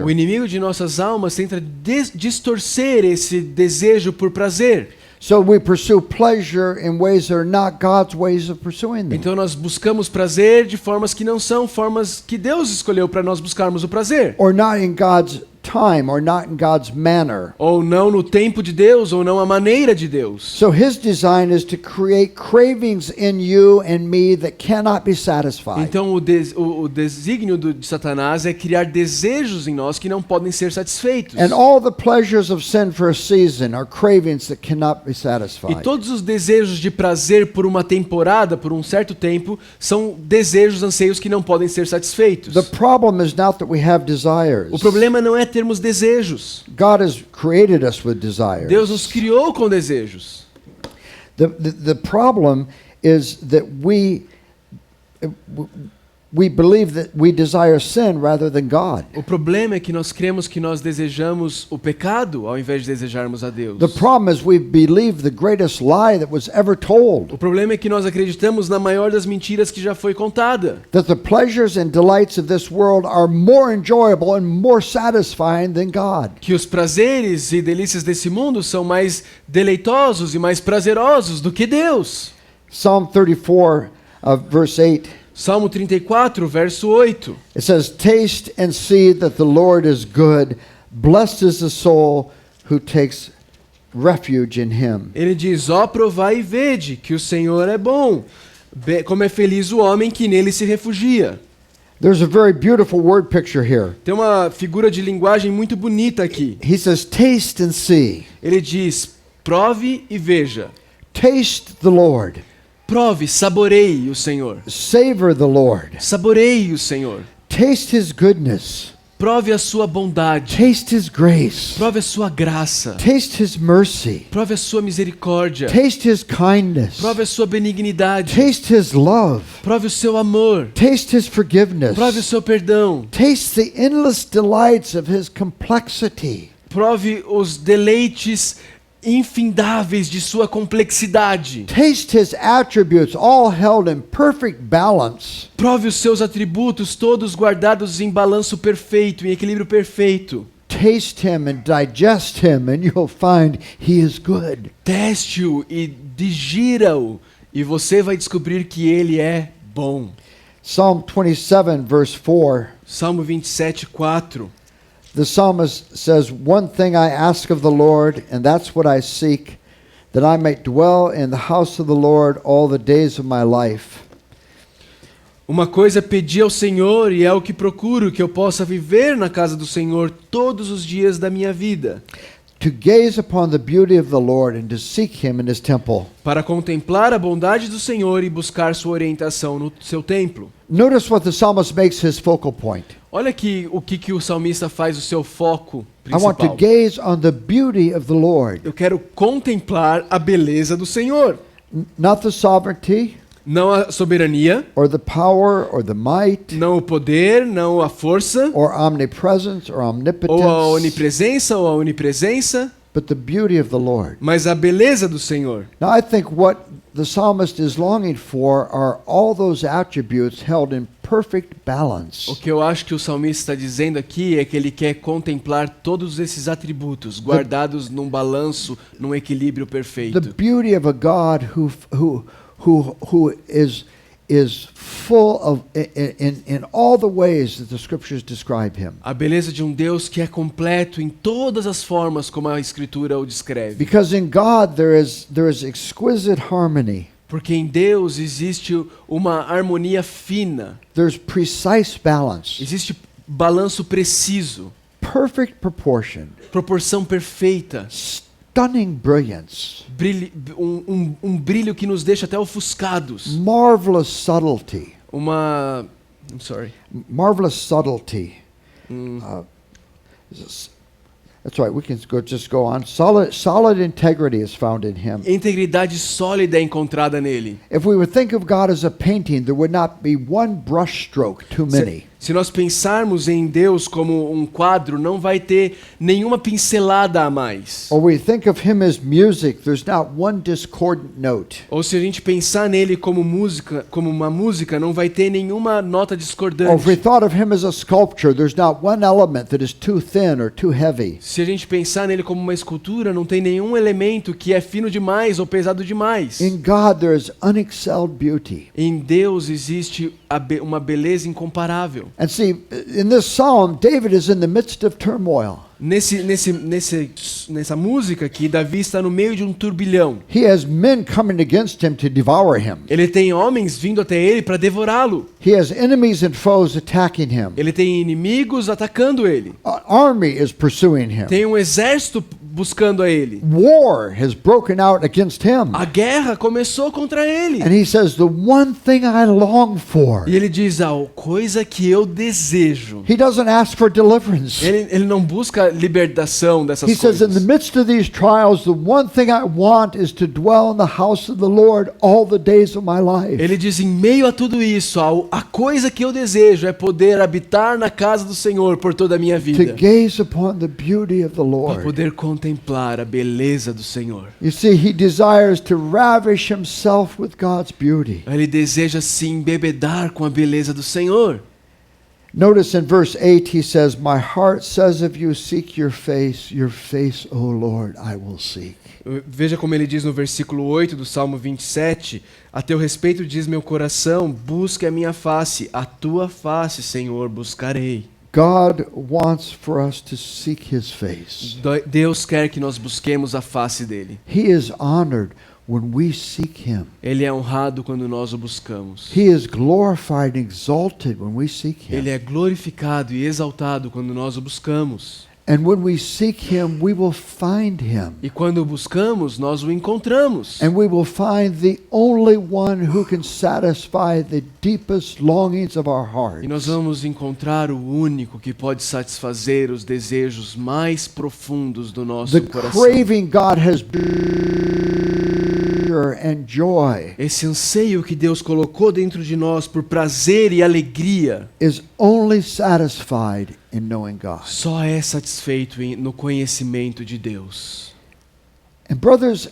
O inimigo de nossas almas tenta distorcer esse desejo por prazer. So we pursue pleasure in ways that are not God's ways of pursuing them. Então nós buscamos prazer de formas que não são formas que Deus escolheu para nós buscarmos o prazer. Or not in God's time or not in God's manner. ou não no tempo de Deus, ou não a maneira de Deus. So his design is to create cravings in you and me that cannot be satisfied. Então o desígnio de Satanás é criar desejos em nós que não podem ser satisfeitos. And all the pleasures of sin for a season are cravings that cannot be E satisfied. todos os desejos de prazer por uma temporada, por um certo tempo, são desejos, anseios que não podem ser satisfeitos. The problem is not that we have desires. O problema não é termos desejos. God has created us with desires. Deus nos criou com desejos. The problem is that we believe that we desire sin rather than God. O problema é que nós cremos que nós desejamos o pecado ao invés de desejarmos a Deus. The problem is we believe the greatest lie that was ever told. O problema é que nós acreditamos na maior das mentiras que já foi contada. That the pleasures and delights of this world are more enjoyable and more satisfying than God. Que os prazeres e delícias desse mundo são mais deleitosos e mais prazerosos do que Deus. Psalm 34, verse 8. Salmo 34, verso 8. It says, "Taste and see that the Lord is good. Blessed is the soul who takes refuge in him." Ele diz: ó, provai e vede que o Senhor é bom. Como é feliz o homem que nele se refugia. There's a very beautiful word picture here. Tem uma figura de linguagem muito bonita aqui. He says, "Taste and see." Ele diz: prove e veja. Taste the Lord. Prove, saboreie o Senhor. Savor the Lord. Saboreie o Senhor. Taste his goodness. Prove a sua bondade. Taste his grace. Prove a sua graça. Taste his mercy. Prove a sua misericórdia. Taste his kindness. Prove a sua benignidade. Taste his love. Prove o seu amor. Taste his forgiveness. Prove o seu perdão. Taste the endless delights of his complexity. Prove os deleites infindáveis de sua complexidade. Taste his attributes, all held in perfect balance. Prove os seus atributos, todos guardados em balanço perfeito, em equilíbrio perfeito. Taste him and digest him, and you'll find he is good. Teste-o e digira-o, e você vai descobrir que ele é bom. Psalm 27, verse 4. Salmo 27, 4. The psalmist says, "One thing I ask of the Lord, and that's what I seek, that I may dwell in the house of the Lord all the days of my life." Uma coisa pedi ao Senhor e é o que procuro, que eu possa viver na casa do Senhor todos os dias da minha vida. To gaze upon the beauty of the Lord and to seek him in his temple. Para contemplar a bondade do Senhor e buscar sua orientação no seu templo. Notice what the psalmist makes his focal point. Olha aqui o que o salmista faz o seu foco I want to principal. gaze on the beauty of the Lord, Eu quero contemplar a beleza do Senhor. not the sovereignty Não a soberania, or the power or the might não o poder, não a força, or omnipresence or ou a omnipotence, onipresença ou a onipresença, but the beauty of the Lord. mas a beleza do Senhor. Now I think what the psalmist is longing for are all those attributes held in perfect balance. O que eu acho que o salmista está dizendo aqui é que ele quer contemplar todos esses atributos guardados num balanço, num equilíbrio The perfeito. beauty of a God who is full of in all the ways that the scriptures describe him. A beleza de um Deus que é completo em todas as formas como a Escritura o descreve. Because in God there is exquisite harmony. Porque em Deus existe uma harmonia fina, There's precise balance, existe balanço preciso, perfect proportion, proporção perfeita, stunning brilliance, um brilho que nos deixa até ofuscados. marvelous subtlety, marvelous subtlety. That's right. We can just go on. Solid integrity is found in him. Integridade sólida é encontrada nele. If we would think of God as a painting, there would not be one brush stroke too many. Se nós pensarmos em Deus como um quadro, não vai ter nenhuma pincelada a mais. Or we think of him as music, there's not one discordant note. Ou se a gente pensar nele como música, como uma música, não vai ter nenhuma nota Or if we discordante. thought of him as a sculpture, there's not one element that is too thin or too heavy. Se a gente pensar nele como uma escultura, não tem nenhum elemento que é fino demais ou pesado demais. In God there is unexcelled beauty. Em Deus existe uma beleza incomparável. And see, in this psalm, David is in the midst of turmoil. Nessa música aqui, Davi está no meio de um turbilhão. He has men coming against him to devour him. Ele tem homens vindo até ele para devorá-lo. He has enemies and foes attacking him. Ele tem inimigos atacando ele. An army is pursuing him. Tem um exército buscando a ele. War has broken out against him. A guerra começou contra ele. And he says, the one thing I long for. E ele diz, a coisa que eu desejo. He doesn't ask for deliverance. Ele não busca libertação dessas He says, in the coisas. midst of these trials, the one thing I want is to dwell in the house of the Lord all the days of my life. Ele diz, em meio a tudo isso, a coisa que eu desejo é poder habitar na casa do Senhor por toda a minha To vida. gaze upon the beauty of the Para Lord. poder contemplar a beleza do Senhor. You see, he desires to ravish himself with God's beauty. Ele deseja se embebedar com a beleza do Senhor. Notice in verse 8 he says, my heart says of you, seek your face, O Lord, I will seek. Veja como ele diz no versículo 8 do Salmo 27, a teu respeito diz meu coração, busque a minha face, a tua face, Senhor, buscarei. God wants for us to seek his face. Deus quer que nós busquemos a face dele. He is honored when we seek him. Ele é honrado quando nós o buscamos. He is glorified and exalted when we seek him. Ele é glorificado e exaltado quando nós o buscamos. And when we seek him, we will find him. E quando o buscamos, nós o encontramos. And we will find the only one who can satisfy the deepest longings of our hearts. E nós vamos encontrar o único que pode satisfazer os desejos mais profundos do nosso The coração. craving God has and joy Esse anseio que Deus colocou dentro de nós por prazer e alegria is only satisfied in knowing God. só é satisfeito no conhecimento de Deus. And brothers,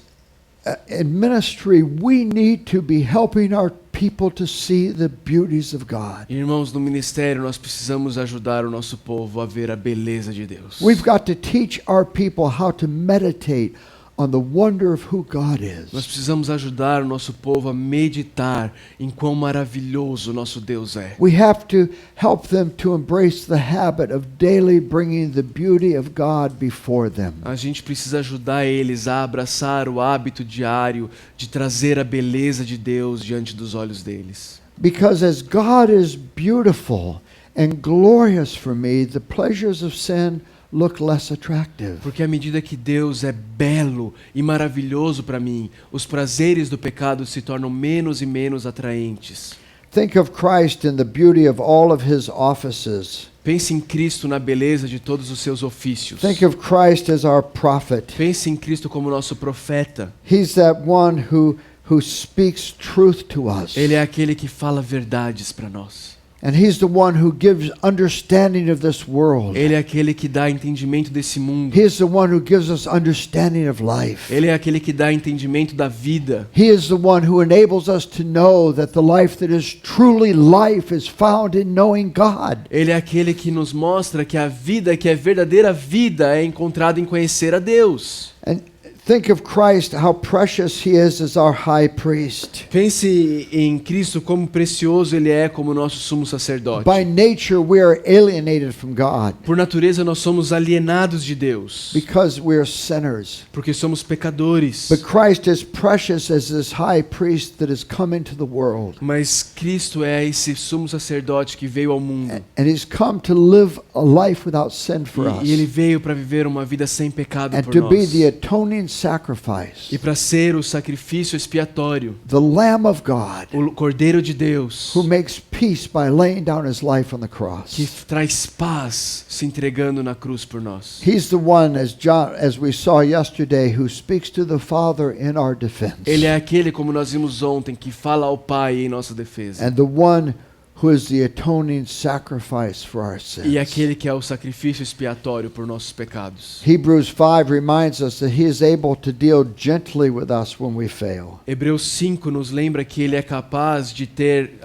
in ministry, we need to be helping our people to see the beauties of God. Irmãos, no ministério nós precisamos ajudar o nosso povo a ver a beleza de Deus. We've got to teach our people how to meditate on the wonder of who God Nós is. precisamos ajudar o nosso povo a meditar em quão maravilhoso o nosso Deus é. We have to help them to embrace the habit of daily bringing the beauty of God before them. A gente precisa ajudar eles a abraçar o hábito diário de trazer a beleza de Deus diante dos olhos deles. Because as God is beautiful and glorious for me, the pleasures of sin look less attractive. Porque à medida que Deus é belo e maravilhoso para mim, os prazeres do pecado se tornam menos e menos atraentes. Think of Christ in the beauty of all of his offices. Pense em Cristo na beleza de todos os seus ofícios. Think of Christ as our prophet. Pense em Cristo como nosso profeta. He's that one who speaks truth to us. Ele é aquele que fala verdades para nós. And he's the one who gives understanding of this world. Ele é aquele que dá entendimento desse mundo. He is the one who gives us understanding of life. Ele é aquele que dá entendimento da vida. He is the one who enables us to know that the life that is truly life is found in knowing God. Ele é aquele que nos mostra que a vida que é verdadeira vida é encontrada em conhecer a Deus. And think of Christ, how precious he is as our high priest. Pense em Cristo como precioso ele é como nosso sumo sacerdote. By nature, we are alienated from God Por natureza nós somos alienados de Deus, because we are sinners. porque somos pecadores. But Christ is precious as this high priest that has come into the world. Mas Cristo é esse sumo sacerdote que veio ao mundo. And he's come to live a life without sin for us. E ele veio para viver uma vida sem pecado And por to be nós. the atoning sacrifice, E para ser o sacrifício expiatório, the Lamb of God, o Cordeiro de Deus, who makes peace by laying down his life on the cross. que traz paz se entregando na cruz por nós. He's the one, as we saw yesterday, who speaks to the Father in our defense. Ele é aquele, como nós vimos ontem, que fala ao Pai em nossa defesa. And the one who is the atoning sacrifice for our sins. E aquele que é o sacrifício expiatório por nossos pecados. Hebrews 5 reminds us that he is able to deal gently with us when we fail. Hebreus 5 nos lembra que ele é capaz de ter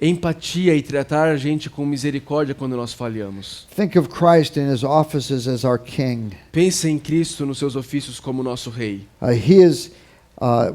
empatia e tratar a gente com misericórdia quando nós falhamos. Think of Christ in his offices as our king. Pense em Cristo nos seus ofícios como nosso rei.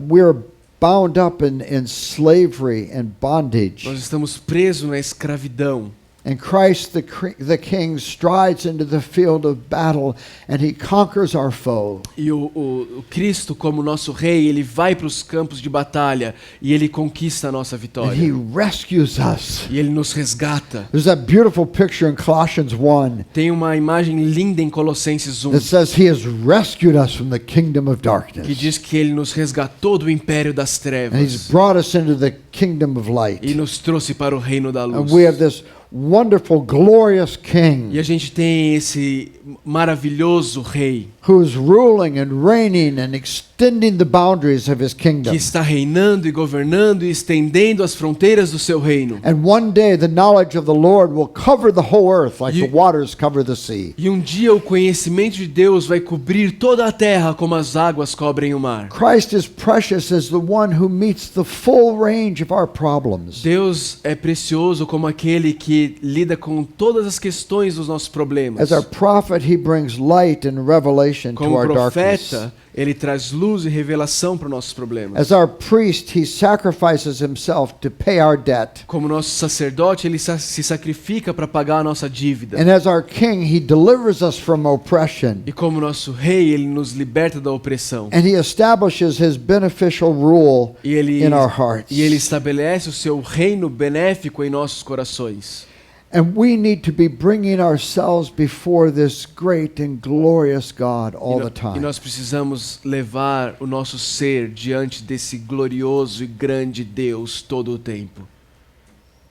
We're bound up in slavery and bondage. Nós estamos presos na escravidão. And Christ the King strides into the field of battle and he conquers our foe. E o Cristo, como nosso rei, ele vai para os campos de batalha e ele conquista a nossa And he vitória. rescues us. E ele nos resgata. There's that beautiful picture in Colossians 1 Tem uma imagem linda em Colossenses 1 that says he has rescued us from the kingdom of que darkness. diz que ele nos resgatou do império das And he's trevas brought us into the kingdom of light. e nos trouxe para o reino da And luz. we have this wonderful, glorious King E a gente tem esse maravilhoso rei who is ruling and reigning and extending the boundaries of his kingdom. que está reinando e governando e estendendo as fronteiras do seu reino. And one day the knowledge of the Lord will cover the whole earth like You- the waters cover the sea. E um dia o conhecimento de Deus vai cobrir toda a terra como as águas cobrem o mar. Christ is precious as the one who meets the full range of our problems. Deus é precioso como aquele que lida com todas as questões dos nossos problemas. As our prophet, he brings light and revelation to Como our darkness. profeta, ele traz luz e revelação para os nossos problemas. As our priest, he sacrifices himself to pay our debt. Como nosso sacerdote, ele se sacrifica para pagar a nossa dívida. And as our king, he delivers us from oppression. E como nosso rei, ele nos liberta da opressão. And he establishes his beneficial rule E ele, in our hearts. e ele estabelece o seu reino benéfico em nossos corações. And we need to be bringing ourselves before this great and glorious God all the E time. nós precisamos levar o nosso ser diante desse glorioso e grande Deus todo o tempo.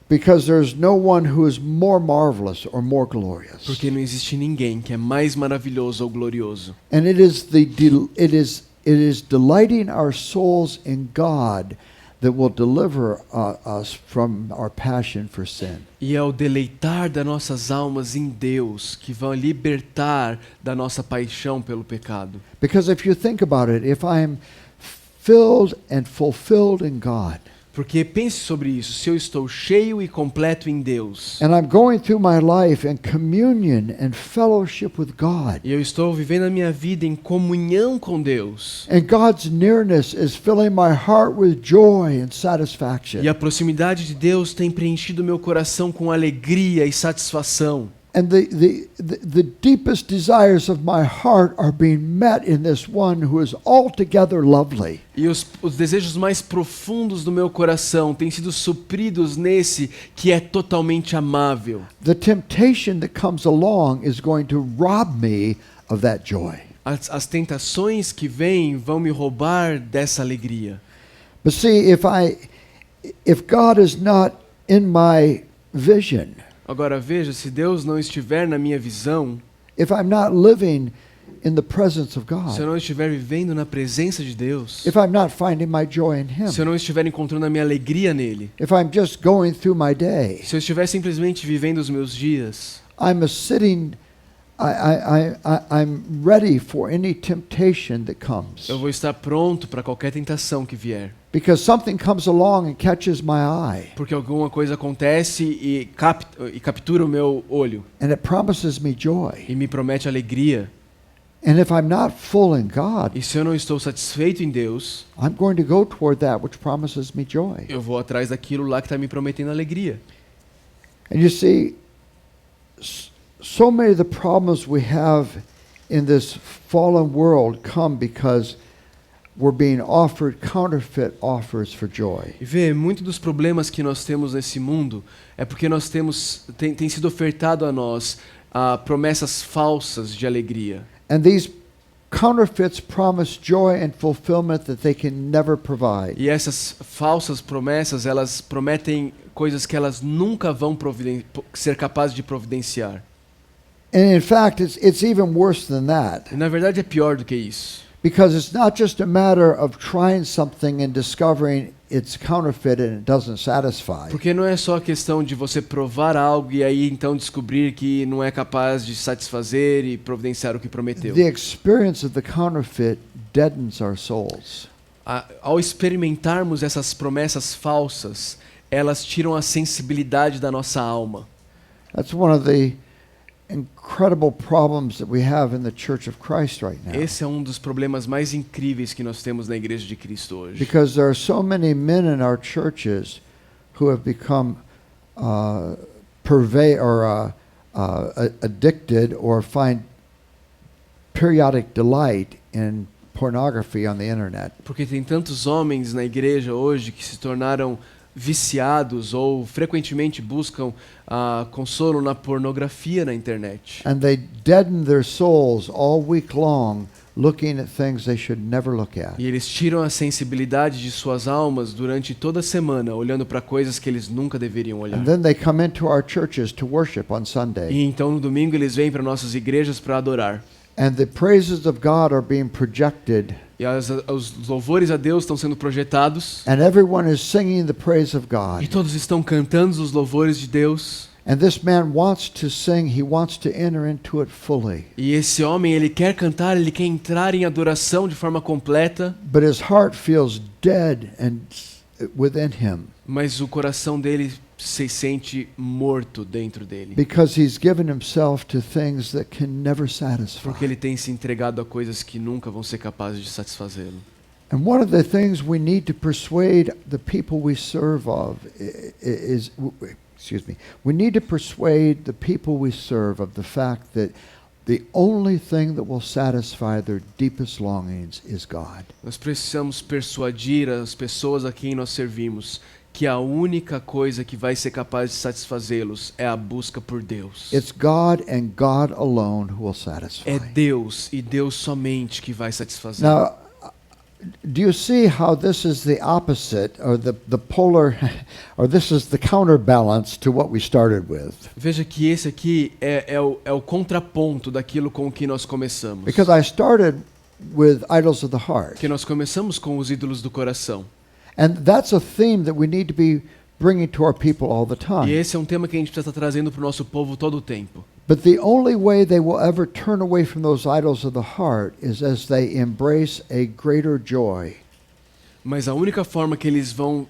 Because there's no one who is more marvelous or more glorious. Porque não existe ninguém que é mais maravilhoso ou glorioso. And it is delighting our souls in God that will deliver us from our passion for sin. E é o deleitar das nossas almas em Deus que vai libertar da nossa paixão pelo pecado. Because if you think about it, if I am filled and fulfilled in God, Porque pense sobre isso, se eu estou cheio e completo em Deus, and I'm going through my life in communion and fellowship with God, e eu estou vivendo a minha vida em comunhão com Deus, and God's nearness is filling my heart with joy and satisfaction, e a proximidade de Deus tem preenchido meu coração com alegria e satisfação, and the deepest desires of my heart are being met in this one who is altogether lovely. e os desejos mais profundos do meu coração têm sido supridos nesse que é totalmente amável. The temptation that comes along is going to rob me of that joy. As tentações que vêm vão me roubar dessa alegria. But see, if God is not in my vision, Agora veja, se Deus não estiver na minha visão, if I'm not living in the presence of se eu God, não estiver vivendo na presença de Deus, if I'm not finding my joy in se eu Him, não estiver encontrando a minha alegria nele, if I'm just going through my day, se eu estiver simplesmente vivendo os meus dias, I'm ready for any temptation that comes. eu vou estar pronto para qualquer tentação que vier. Because something comes along and catches my eye, Porque alguma coisa acontece e captura o meu olho and it promises me joy. e me promete alegria. And if I'm not full in God, E se eu não estou satisfeito em Deus, I'm going to go toward that which promises me joy. eu vou atrás daquilo lá que está me prometendo alegria. And you see, so many of the problems we have in this fallen world come because we're being offered counterfeit offers for joy. E vê, muito dos problemas que nós temos nesse mundo é porque nós tem sido ofertado a nós promessas falsas de alegria. And these counterfeits promise joy and fulfillment that they can never provide. E essas falsas promessas, elas prometem coisas que elas nunca vão ser capazes de providenciar. And in fact, it's even worse than that. E na verdade é pior do que isso. Because it's not just a matter of trying something and discovering it's counterfeit and it doesn't satisfy. Porque não é só a questão de você provar algo e aí então descobrir que não é capaz de satisfazer e providenciar o que prometeu. The experience of the counterfeit deadens our souls. Ao experimentarmos essas promessas falsas, elas tiram a sensibilidade da nossa alma. That's one of the incredible problems that we have in the Church of Christ right now. Esse é um dos problemas mais incríveis que nós temos na Igreja de Cristo hoje. Because there are so many men in our churches who have become pervade or addicted or find periodic delight in pornography on the internet. Porque tem tantos homens na igreja hoje que se tornaram viciados ou frequentemente buscam consolo na pornografia na internet. And they deaden their souls all week long looking at things they should never look at. E eles tiram a sensibilidade de suas almas durante toda a semana, olhando para coisas que eles nunca deveriam olhar. And then they come into our churches to worship on Sunday. E então no domingo eles vêm para nossas igrejas para adorar. And the praises of God are being projected. E os louvores a Deus estão sendo projetados. And everyone is singing the praise of E God. todos estão cantando os louvores de Deus. And this man wants to sing, he wants to enter into it fully. E esse homem, ele quer cantar, ele quer entrar em adoração de forma completa, But his heart feels dead and within him mas o coração dele se sente morto dentro dele. because he's given himself to things that can never satisfy. Porque ele tem se entregado a coisas que nunca vão ser capazes de satisfazê-lo. And one of the things we need to persuade the people we serve of is, we need to persuade the people we serve of the fact that the only thing that will satisfy their deepest longings is God. Nós precisamos persuadir as pessoas a quem nós servimos que a única coisa que vai ser capaz de satisfazê-los é a busca por Deus. It's God and God alone who will satisfy. É Deus e Deus somente que vai satisfazer. Now, do you see how this is the opposite, or the polar, or this is the counterbalance to what we started with? Veja que esse aqui é o contraponto daquilo com o que nós começamos. Because I started with idols of the heart. Porque nós começamos com os ídolos do coração. And that's a theme that we need to be bringing to our people all the E time. esse é um tema que a gente precisa estar trazendo para o nosso povo todo o tempo. But the only way they will ever turn away from those idols of the heart is as they embrace a greater joy. Mas a única forma que eles vão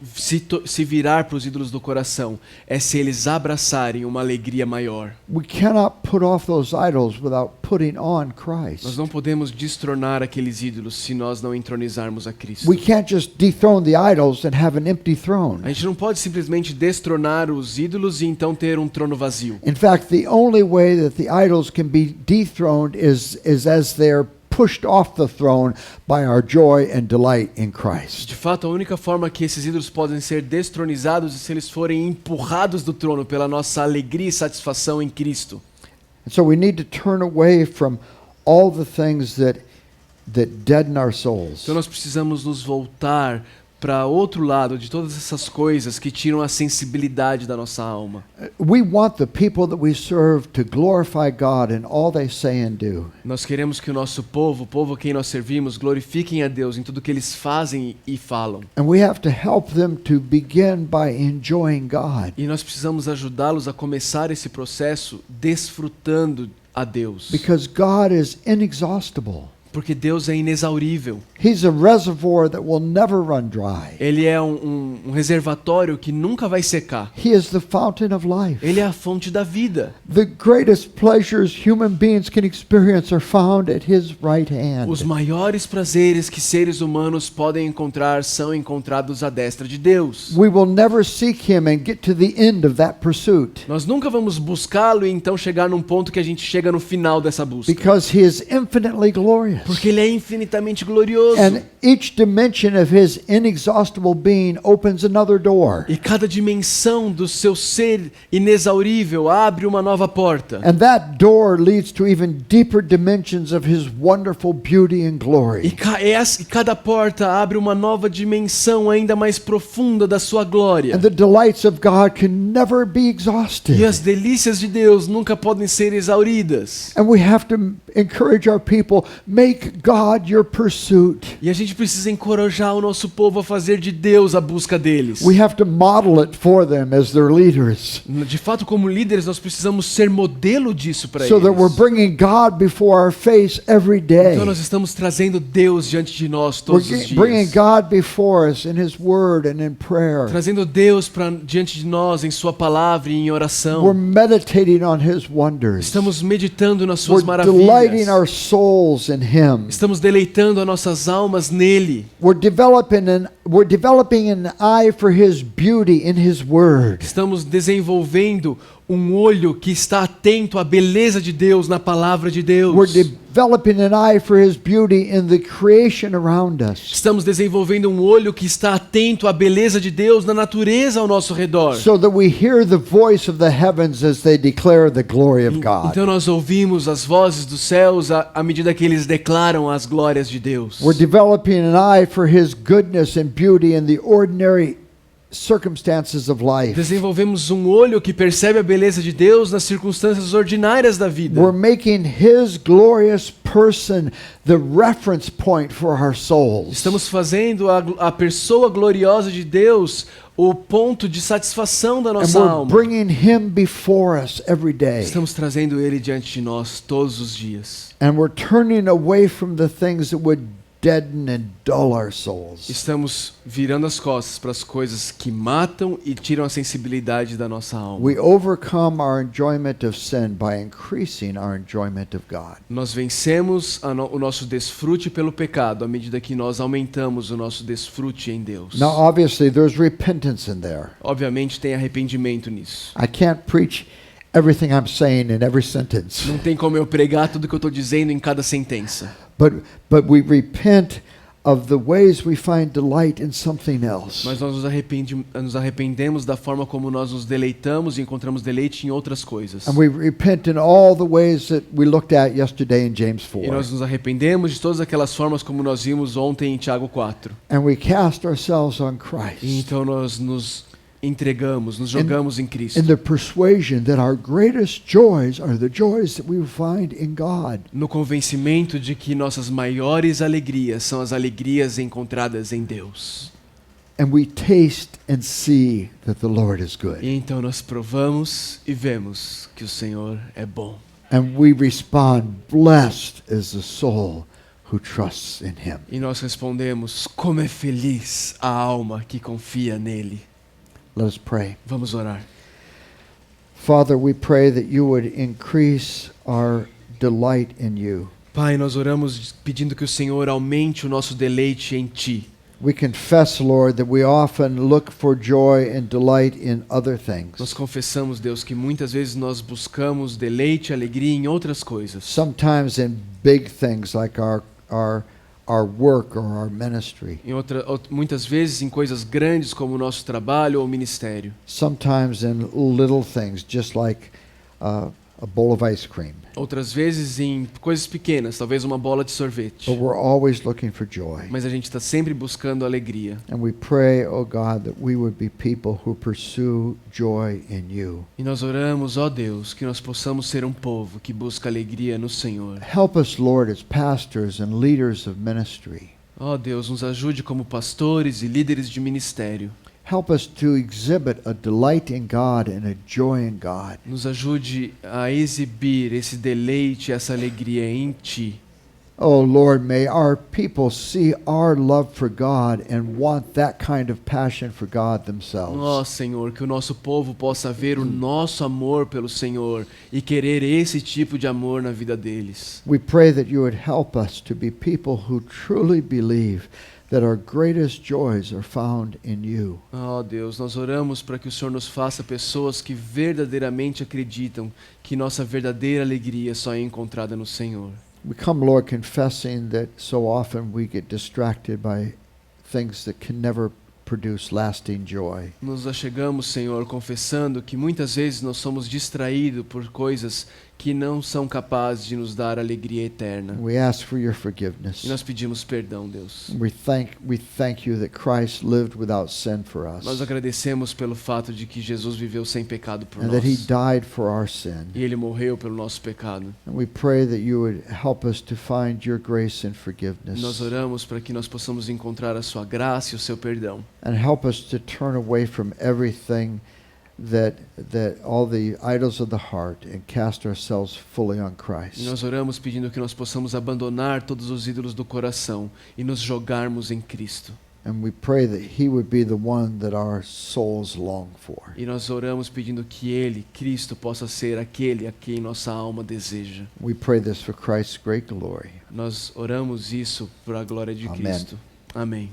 se virar para os ídolos do coração é se eles abraçarem uma alegria maior. We cannot put off those idols without putting on Nós Christ. não podemos destronar aqueles ídolos se nós não entronizarmos a Cristo. We can't just dethrone the idols and have an empty throne. A gente não pode simplesmente destronar os ídolos e então ter um trono vazio. In fact, the only way that the idols can be dethroned is as they're pushed off the throne by our joy and delight in Christ. De fato, a única forma que esses ídolos podem ser destronizados é se eles forem empurrados do trono pela nossa alegria e satisfação em Cristo. And so we need to turn away from all the things that deaden our souls. Então nós precisamos nos voltar para outro lado de todas essas coisas que tiram a sensibilidade da nossa alma. We want the people that we serve to glorify God in all they say and do. Nós queremos que o nosso povo, o povo a quem nós servimos, glorifiquem a Deus em tudo que eles fazem e falam. And we have to help them to begin by enjoying God. E nós precisamos ajudá-los a começar esse processo desfrutando a Deus. Because God is inexhaustible. Porque Deus é inexaurível. He's a reservoir that will never run dry. Ele é um reservatório que nunca vai secar. He is the fountain of life. Ele é a fonte da vida. The greatest pleasures human beings can experience are found at His right hand. Os maiores prazeres que seres humanos podem encontrar são encontrados à destra de Deus. We will never seek Him and get to the end of that pursuit. Nós nunca vamos buscá-lo e então chegar num ponto que a gente chega no final dessa busca. Because He is infinitely glorious. Porque Ele é infinitamente glorioso. And each dimension of His inexhaustible being opens another door. E cada dimensão do seu ser inexaurível abre uma nova porta. And that door leads to even deeper dimensions of His wonderful beauty and E glory. cada porta abre uma nova dimensão ainda mais profunda da sua glória. And the delights of God can never be E exhausted. as delícias de Deus nunca podem ser exauridas. And we have to encourage our people, make God your pursuit. E a gente precisa encorajar o nosso povo a fazer de Deus a busca deles. We have to model it for them as their leaders, De fato, como líderes, nós precisamos ser modelo disso para so that we're eles. bringing God before our face every day. Então nós estamos trazendo Deus diante de nós We're todos os bringing dias. God before us in His Word and in prayer. Trazendo Deus diante de nós em sua palavra e em We're oração. meditating on His wonders. Estamos meditando nas suas We're delighting maravilhas. our souls in Him. Estamos deleitando as nossas almas nele. We're developing an eye for His beauty in His Word. Estamos desenvolvendo um olho que está atento à beleza de Deus na palavra de Deus. We're developing an eye for His beauty in the creation around us, Estamos desenvolvendo um olho que está atento à beleza de Deus na natureza ao nosso redor. so that we hear the voice of the heavens as they declare the glory of God. Então nós ouvimos as vozes dos céus à medida que eles declaram as glórias de Deus. We're developing an eye for His goodness and beauty in the ordinary circumstances of life. Desenvolvemos um olho que percebe a beleza de Deus nas circunstâncias ordinárias da vida. We're making His glorious person the reference point for our souls. Estamos fazendo a pessoa gloriosa de Deus o ponto de satisfação da And nossa we're alma. bringing Him before us every day. Estamos trazendo Ele diante de nós todos os dias. And we're turning away from the things that would deaden and dull our souls. Estamos virando as costas para as coisas que matam e tiram a sensibilidade da nossa alma. We overcome our enjoyment of sin by increasing our enjoyment of God. Nós vencemos o nosso desfrute pelo pecado à medida que nós aumentamos o nosso desfrute em Deus. Now, obviously, there's repentance in there. Obviamente tem arrependimento nisso. I can't preach everything I'm saying in every sentence. Não tem como eu pregar tudo que eu estou dizendo em cada sentença. But we repent of the ways we find delight in something else. Mas nós nos arrependemos da forma como nós nos deleitamos e encontramos deleite em outras coisas. And we repent in all the ways that we looked at yesterday in James E nós 4. nos arrependemos de todas aquelas formas como nós vimos ontem em Tiago 4. And we cast ourselves on E Christ então nós nos entregamos, nos jogamos em Cristo. in the persuasion that our greatest joys are the joys that we find in God. No convencimento de que nossas maiores alegrias são as alegrias encontradas em Deus. And we taste and see that the Lord is E good. então nós provamos e vemos que o Senhor é bom. And we respond, blessed is the soul who trusts in Him. E nós respondemos, como é feliz a alma que confia nele. Let us pray. Vamos orar. Father, we pray that you would increase our delight in you. Pai, nós oramos pedindo que o Senhor aumente o nosso deleite em Ti. We confess, Lord, that we often look for joy and delight in other things. Nós confessamos, Deus, que muitas vezes nós buscamos deleite e alegria em outras coisas. Sometimes in big things like our work or our ministry. Muitas vezes em coisas grandes como o nosso trabalho ou ministério. Sometimes in little things, just like a bowl of ice cream. Outras vezes em coisas pequenas, talvez uma bola de sorvete. But we're always looking for joy. Mas a gente está sempre buscando alegria. And we pray, oh God, that we would be people who pursue joy in you. E nós oramos, ó Deus, que nós possamos ser um povo que busca alegria no Senhor. Help us, Lord, as pastors and leaders of ministry. Ó Deus, nos ajude como pastores e líderes de ministério. Help us to exhibit a delight in God and a joy in God. Nos ajude a exibir esse deleite, essa alegria em Ti. Oh Lord, may our people see our love for God and want that kind of passion for God Ó themselves. Senhor, que o nosso povo possa ver o nosso amor pelo Senhor e querer esse tipo de amor na vida deles. We pray that you would help us to be people who truly believe that our greatest joys are found in you. Ó Deus, nós oramos para que o Senhor nos faça pessoas que verdadeiramente acreditam que nossa verdadeira alegria só é encontrada no Senhor. We come, Lord, confessing that so often we get distracted by things that can never produce lasting joy. Nos achegamos, Senhor, confessando que muitas vezes nós somos distraídos por coisas que não são capazes de nos dar alegria eterna. We ask for your forgiveness. E nós pedimos perdão, Deus. We thank you that Christ lived without sin for us. Nós agradecemos pelo fato de que Jesus viveu sem pecado por And that he nós. died for our sin. E Ele morreu pelo nosso pecado. And we pray that you would help us to find your grace and Nós forgiveness. oramos para que nós possamos encontrar a sua graça e o seu perdão. And help us to turn away from everything that all the idols of the heart and cast ourselves fully on E Christ. nós oramos pedindo que nós possamos abandonar todos os ídolos do coração e nos jogarmos em Cristo. And we pray that he would be the one that our souls long for. E nós oramos pedindo que Ele, Cristo, possa ser aquele a quem nossa alma deseja. We pray this for Christ's great glory. Nós oramos isso para a glória de Amém. Cristo. Amém.